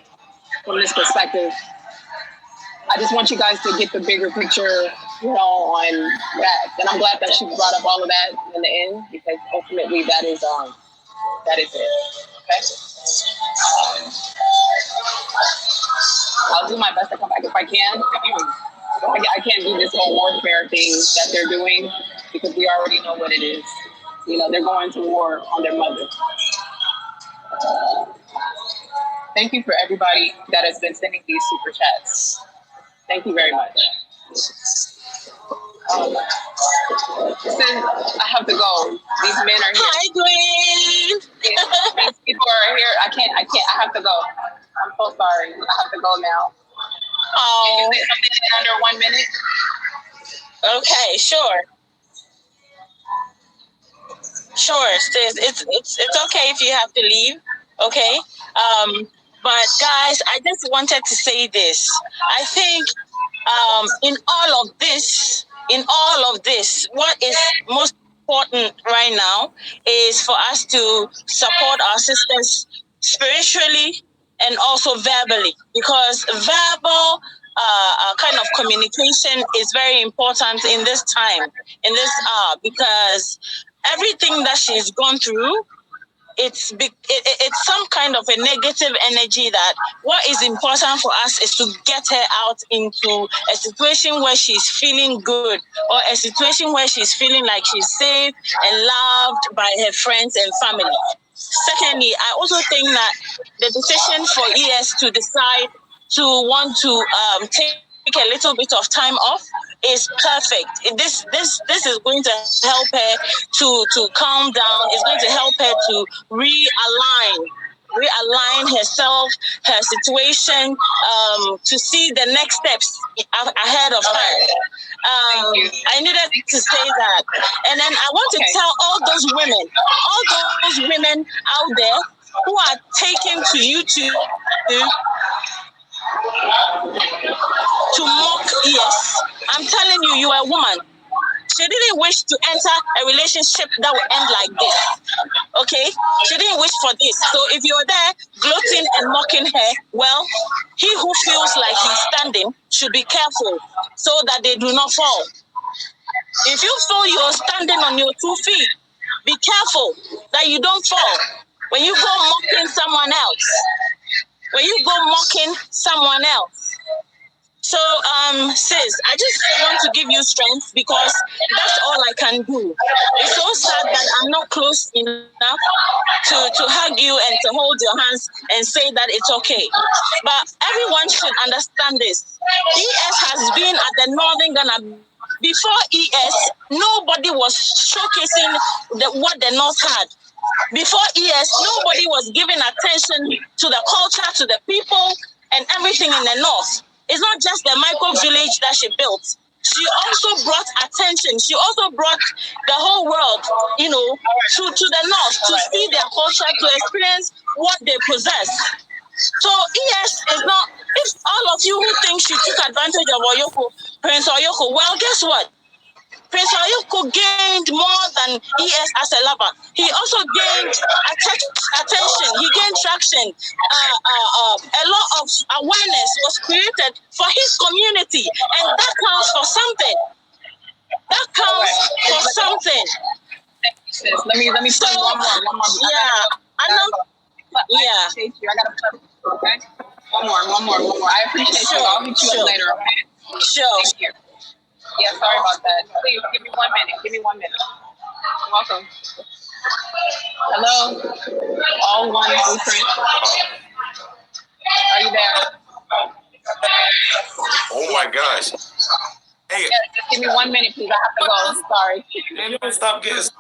from this perspective. I just want you guys to get the bigger picture, you know, on that. And I'm glad that she brought up all of that in the end, because ultimately that is it. Okay. I'll do my best to come back if I can. I can't do this whole warfare thing that they're doing because we already know what it is. You know, they're going to war on their mother. Thank you for everybody that has been sending these super chats. Thank you very much. Since I have to go, these men are here. Hi, Gwen. These people are here. I can't. I have to go. I'm so sorry. I have to go now. Oh. Can you say something in under 1 minute? Okay, sure. Sure, sis. It's okay if you have to leave. Okay. But guys, I just wanted to say this. I think in all of this, what is most important right now is for us to support our sisters spiritually and also verbally, because verbal kind of communication is very important in this time, in this hour, because everything that she's gone through, it's some kind of a negative energy. That what is important for us is to get her out into a situation where she's feeling good, or a situation where she's feeling like she's safe and loved by her friends and family. Secondly, I also think that the decision for ES to decide to want to take a little bit of time off is perfect. This is going to help her to calm down. It's going to help her to realign herself, her situation, to see the next steps ahead of her. I needed to say that. And then I want to tell all those women out there who are taken to YouTube to mock ES. I'm telling you, you are a woman. She didn't wish to enter a relationship that will end like this. Okay? She didn't wish for this. So if you're there gloating and mocking her, well, he who feels like he's standing should be careful so that they do not fall. If you feel you're standing on your 2 feet, be careful that you don't fall. When you go mocking someone else. So, sis, I just want to give you strength, because that's all I can do. It's so sad that I'm not close enough to hug you and to hold your hands and say that it's okay. But everyone should understand this. ES has been at the Northern Ghana. Before ES, nobody was showcasing what the North had. Before ES, nobody was giving attention to the culture, to the people, and everything in the North. It's not just the micro village that she built. She also brought attention. She also brought the whole world, to the North, to see their culture, to experience what they possess. So ES is not, if all of you who think she took advantage of Prince Oyoko, well, guess what? Prince Oyoko gained more than ES as a lover. He also gained attention. He gained traction. A lot of awareness was created for his community, and that counts for something. Let me say one more. Yeah, yeah. I gotta put, okay. One more. I appreciate you. I'll hit you up later, okay? Sure. Thank you. Yeah, sorry about that. Please give me 1 minute. You're welcome. Hello, all one blueprint. Are you there? Oh my gosh. Hey, yes, just give me 1 minute, please. I have to go. Sorry. Stop getting.